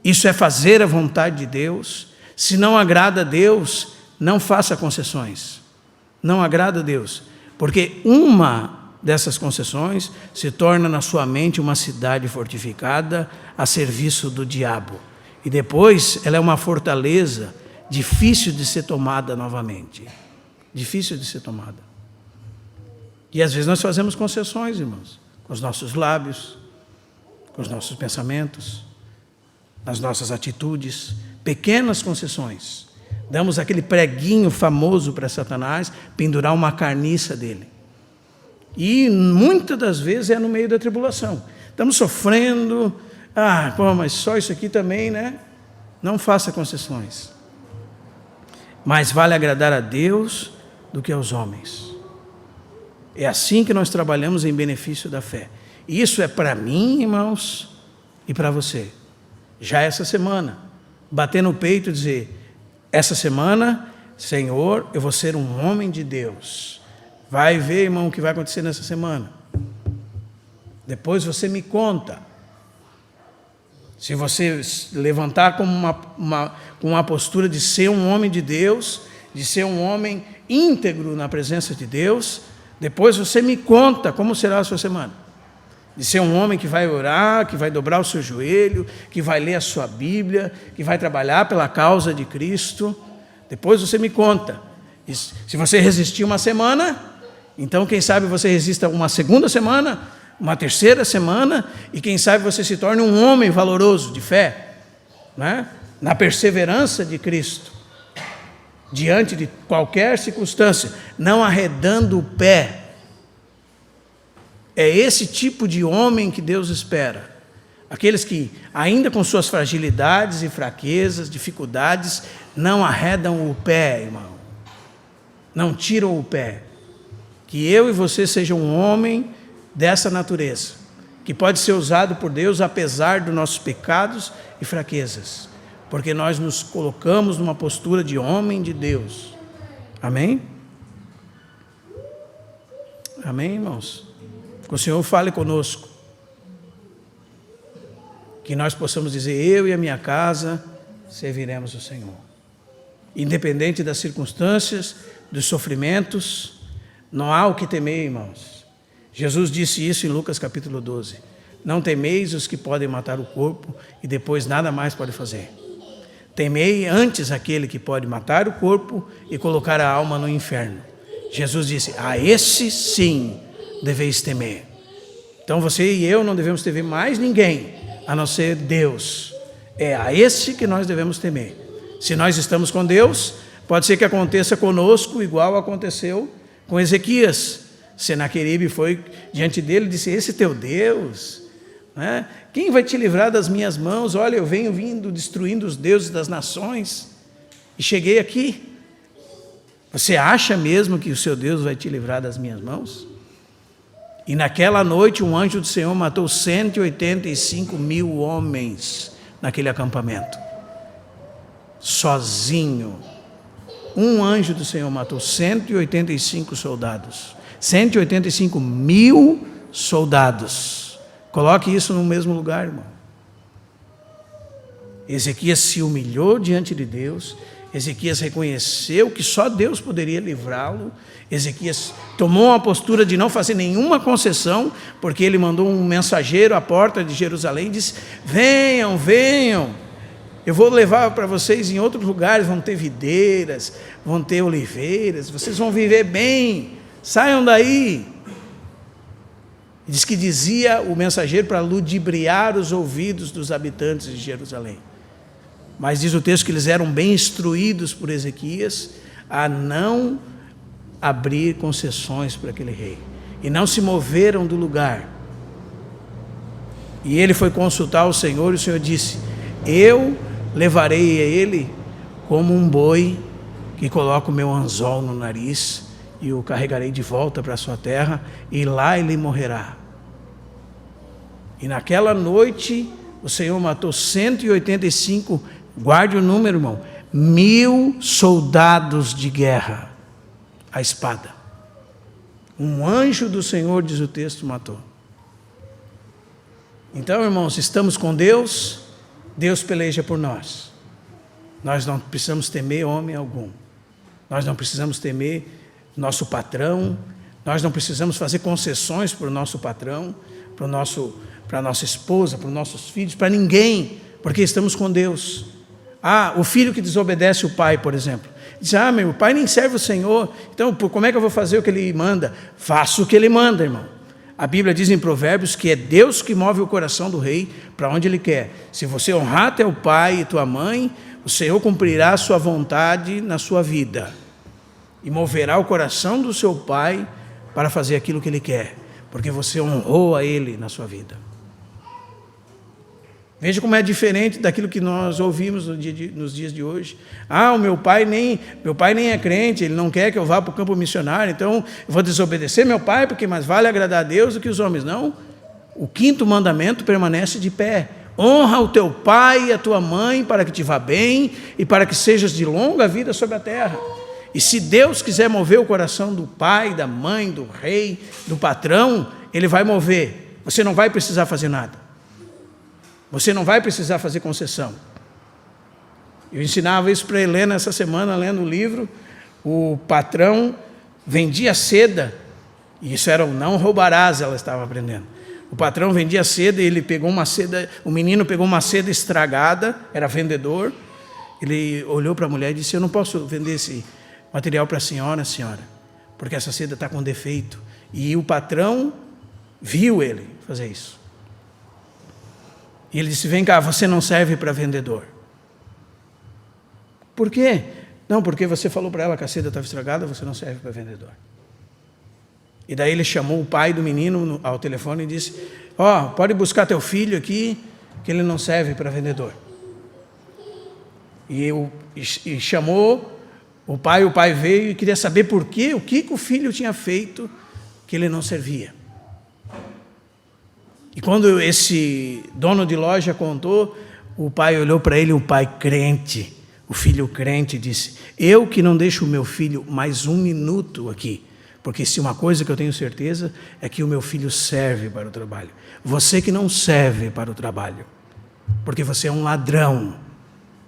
Isso é fazer a vontade de Deus. Se não agrada a Deus, não faça concessões. Não agrada a Deus. Porque uma dessas concessões se torna na sua mente uma cidade fortificada a serviço do diabo. E depois ela é uma fortaleza difícil de ser tomada novamente. Difícil de ser tomada. E às vezes nós fazemos concessões, irmãos, com os nossos lábios, com os nossos pensamentos, nas nossas atitudes, pequenas concessões. Damos aquele preguinho famoso para Satanás, pendurar uma carniça dele. E muitas das vezes é no meio da tribulação. Estamos sofrendo, mas só isso aqui também, né? Não faça concessões. Mais vale agradar a Deus do que aos homens. É assim que nós trabalhamos em benefício da fé. Isso é para mim, irmãos, e para você. Já essa semana, bater no peito e dizer, essa semana, Senhor, eu vou ser um homem de Deus. Vai ver, irmão, o que vai acontecer nessa semana. Depois você me conta. Se você levantar com uma postura de ser um homem de Deus, de ser um homem íntegro na presença de Deus, depois você me conta como será a sua semana. de ser um homem que vai orar, que vai dobrar o seu joelho, que vai ler a sua Bíblia, que vai trabalhar pela causa de Cristo. Depois você me conta. Se você resistir uma semana, então quem sabe você resista uma segunda semana, uma terceira semana, e quem sabe você se torne um homem valoroso de fé, né? Na perseverança de Cristo, diante de qualquer circunstância, não arredando o pé. É esse tipo de homem que Deus espera. Aqueles que, ainda com suas fragilidades e fraquezas, dificuldades, não arredam o pé, irmão. Não tiram o pé. Que eu e você sejam um homem dessa natureza, que pode ser usado por Deus apesar dos nossos pecados e fraquezas, porque nós nos colocamos numa postura de homem de Deus. Amém? Amém, irmãos? Que o Senhor fale conosco, que nós possamos dizer: eu e a minha casa serviremos o Senhor, independente das circunstâncias, dos sofrimentos. Não há o que temer, irmãos. Jesus disse isso em Lucas capítulo 12: não temeis os que podem matar o corpo e depois nada mais pode fazer. Temei antes aquele que pode matar o corpo e colocar a alma no inferno. Jesus disse: a esse sim deveis temer. Então você e eu não devemos temer mais ninguém, a não ser Deus. É a esse que nós devemos temer. Se nós estamos com Deus, pode ser que aconteça conosco igual aconteceu com Ezequias. Senaqueribe foi diante dele e disse: esse teu Deus, né? Quem vai te livrar das minhas mãos? Olha, eu venho vindo destruindo os deuses das nações e cheguei aqui. Você acha mesmo que o seu Deus vai te livrar das minhas mãos? E naquela noite um anjo do Senhor matou 185 mil homens naquele acampamento. Sozinho. Um anjo do Senhor matou 185 soldados. 185 mil soldados. Coloque isso no mesmo lugar, irmão. Ezequias se humilhou diante de Deus. Ezequias reconheceu que só Deus poderia livrá-lo. Ezequias tomou uma postura de não fazer nenhuma concessão, porque ele mandou um mensageiro à porta de Jerusalém e disse: venham, venham, eu vou levar para vocês em outros lugares, vão ter videiras, vão ter oliveiras, vocês vão viver bem, saiam daí. Diz que dizia o mensageiro para ludibriar os ouvidos dos habitantes de Jerusalém. Mas diz o texto que eles eram bem instruídos por Ezequias a não abrir concessões para aquele rei. E não se moveram do lugar. E ele foi consultar o Senhor e o Senhor disse: eu levarei a ele como um boi que coloca o meu anzol no nariz e o carregarei de volta para a sua terra e lá ele morrerá. E naquela noite o Senhor matou 185, guarde o número, irmão, 1.000 soldados de guerra, a espada. Um anjo do Senhor, diz o texto, matou. Então, irmãos, estamos com Deus, Deus peleja por nós. Nós não precisamos temer homem algum. Nós não precisamos temer nosso patrão. Nós não precisamos fazer concessões para o nosso patrão, para a nossa esposa, para os nossos filhos, para ninguém, porque estamos com Deus. O filho que desobedece o pai, por exemplo, diz: meu pai nem serve o Senhor, então como é que eu vou fazer o que ele manda? Faça o que ele manda, irmão. A Bíblia diz em Provérbios que é Deus que move o coração do rei para onde ele quer. Se você honrar teu pai e tua mãe, o Senhor cumprirá a sua vontade na sua vida e moverá o coração do seu pai para fazer aquilo que ele quer, porque você honrou a ele na sua vida. Veja como é diferente daquilo que nós ouvimos nos dias de hoje. O meu pai nem é crente, ele não quer que eu vá para o campo missionário, então eu vou desobedecer meu pai, porque mais vale agradar a Deus do que os homens. Não, o 5º mandamento permanece de pé: honra o teu pai e a tua mãe para que te vá bem e para que sejas de longa vida sobre a terra. E se Deus quiser mover o coração do pai, da mãe, do rei, do patrão, ele vai mover. Você não vai precisar fazer nada. Você não vai precisar fazer concessão. Eu ensinava isso para Helena essa semana, lendo o livro. O patrão vendia seda, e isso era o não roubarás, ela estava aprendendo. O patrão vendia seda e ele pegou uma seda, o menino pegou uma seda estragada, era vendedor. Ele olhou para a mulher e disse: eu não posso vender esse material para a senhora, porque essa seda está com defeito. E o patrão viu ele fazer isso. E ele disse: vem cá, você não serve para vendedor. Por quê? Não, porque você falou para ela que a seda estava estragada, você não serve para vendedor. E daí ele chamou o pai do menino ao telefone e disse: pode buscar teu filho aqui, que ele não serve para vendedor. E chamou o pai veio e queria saber por quê, o que o filho tinha feito que ele não servia. E quando esse dono de loja contou, o pai olhou para ele, o pai crente, o filho crente, disse: eu que não deixo o meu filho mais um minuto aqui, porque se uma coisa que eu tenho certeza é que o meu filho serve para o trabalho. Você que não serve para o trabalho, porque você é um ladrão,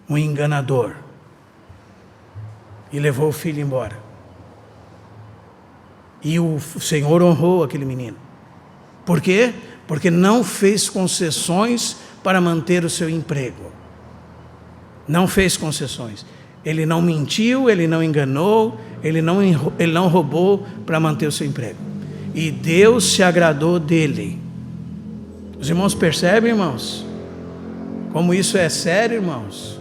um enganador. E levou o filho embora. E o Senhor honrou aquele menino. Por quê? Porque não fez concessões para manter o seu emprego. Não fez concessões. Ele não mentiu, ele não enganou, ele não roubou para manter o seu emprego. E Deus se agradou dele. Os irmãos percebem, irmãos? Como isso é sério, irmãos?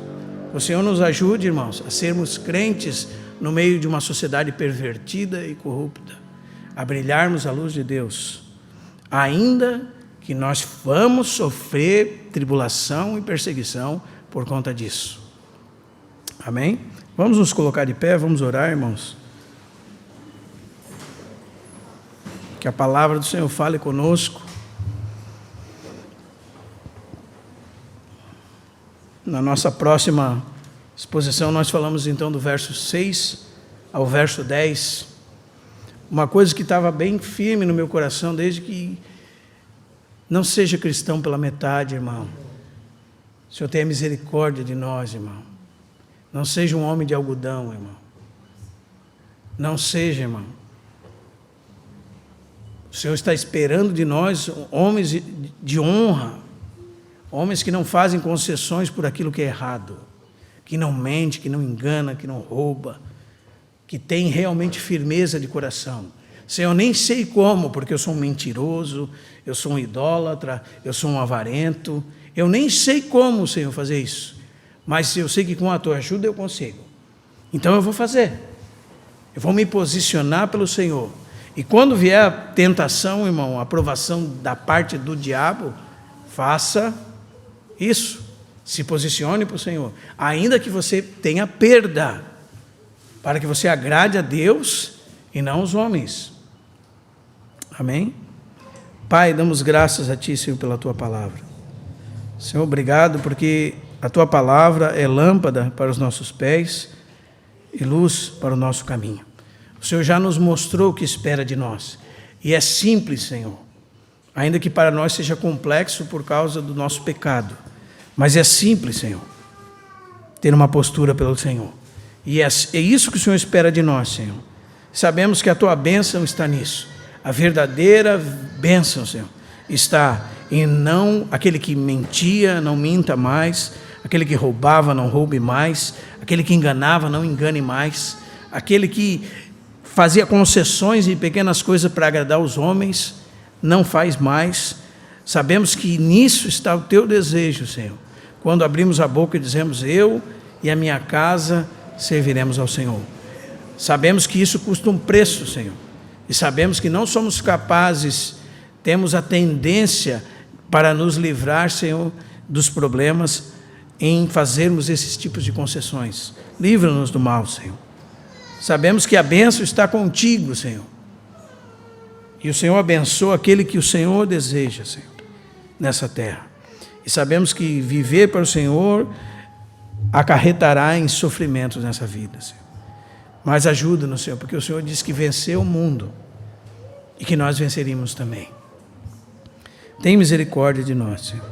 O Senhor nos ajude, irmãos, a sermos crentes no meio de uma sociedade pervertida e corrupta, a brilharmos a luz de Deus, ainda que nós vamos sofrer tribulação e perseguição por conta disso. Amém? Vamos nos colocar de pé, vamos orar, irmãos. Que a palavra do Senhor fale conosco. Na nossa próxima exposição, nós falamos então do verso 6 ao verso 10. Uma coisa que estava bem firme no meu coração desde que: não seja cristão pela metade, irmão. O Senhor tenha misericórdia de nós, irmão. Não seja um homem de algodão, irmão. Não seja, irmão. O Senhor está esperando de nós homens de honra, homens que não fazem concessões por aquilo que é errado, que não mente, que não engana, que não rouba, que tem realmente firmeza de coração. Senhor, eu nem sei como, porque eu sou um mentiroso, eu sou um idólatra, eu sou um avarento, eu nem sei como, Senhor, fazer isso, mas eu sei que com a Tua ajuda eu consigo. Então eu vou fazer, eu vou me posicionar pelo Senhor, e quando vier a tentação, irmão, a aprovação da parte do diabo, faça isso, se posicione para o Senhor, ainda que você tenha perda, para que você agrade a Deus e não os homens. Amém? Pai, damos graças a Ti, Senhor, pela Tua palavra. Senhor, obrigado, porque a Tua palavra é lâmpada para os nossos pés e luz para o nosso caminho. O Senhor já nos mostrou o que espera de nós, e é simples, Senhor, ainda que para nós seja complexo por causa do nosso pecado, mas é simples, Senhor, ter uma postura pelo Senhor, e é isso que o Senhor espera de nós, Senhor. Sabemos que a Tua bênção está nisso, a verdadeira bênção, Senhor, está em não aquele que mentia, não minta mais, aquele que roubava, não roube mais, aquele que enganava, não engane mais, aquele que fazia concessões em pequenas coisas para agradar os homens, não faz mais. Sabemos que nisso está o Teu desejo, Senhor, quando abrimos a boca e dizemos: eu e a minha casa serviremos ao Senhor. Sabemos que isso custa um preço, Senhor, e sabemos que não somos capazes, temos a tendência para nos livrar, Senhor, dos problemas em fazermos esses tipos de concessões. Livra-nos do mal, Senhor. Sabemos que a bênção está contigo, Senhor, e o Senhor abençoa aquele que o Senhor deseja, Senhor, nessa terra. E sabemos que viver para o Senhor acarretará em sofrimentos nessa vida, Senhor. Mas ajuda-nos, Senhor, porque o Senhor disse que venceu o mundo e que nós venceríamos também. Tem misericórdia de nós, Senhor.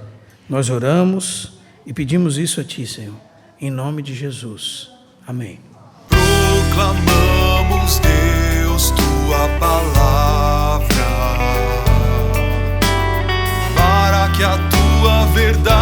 Nós oramos e pedimos isso a Ti, Senhor, em nome de Jesus. Amém. Proclamamos, Deus, Tua palavra que a tua verdade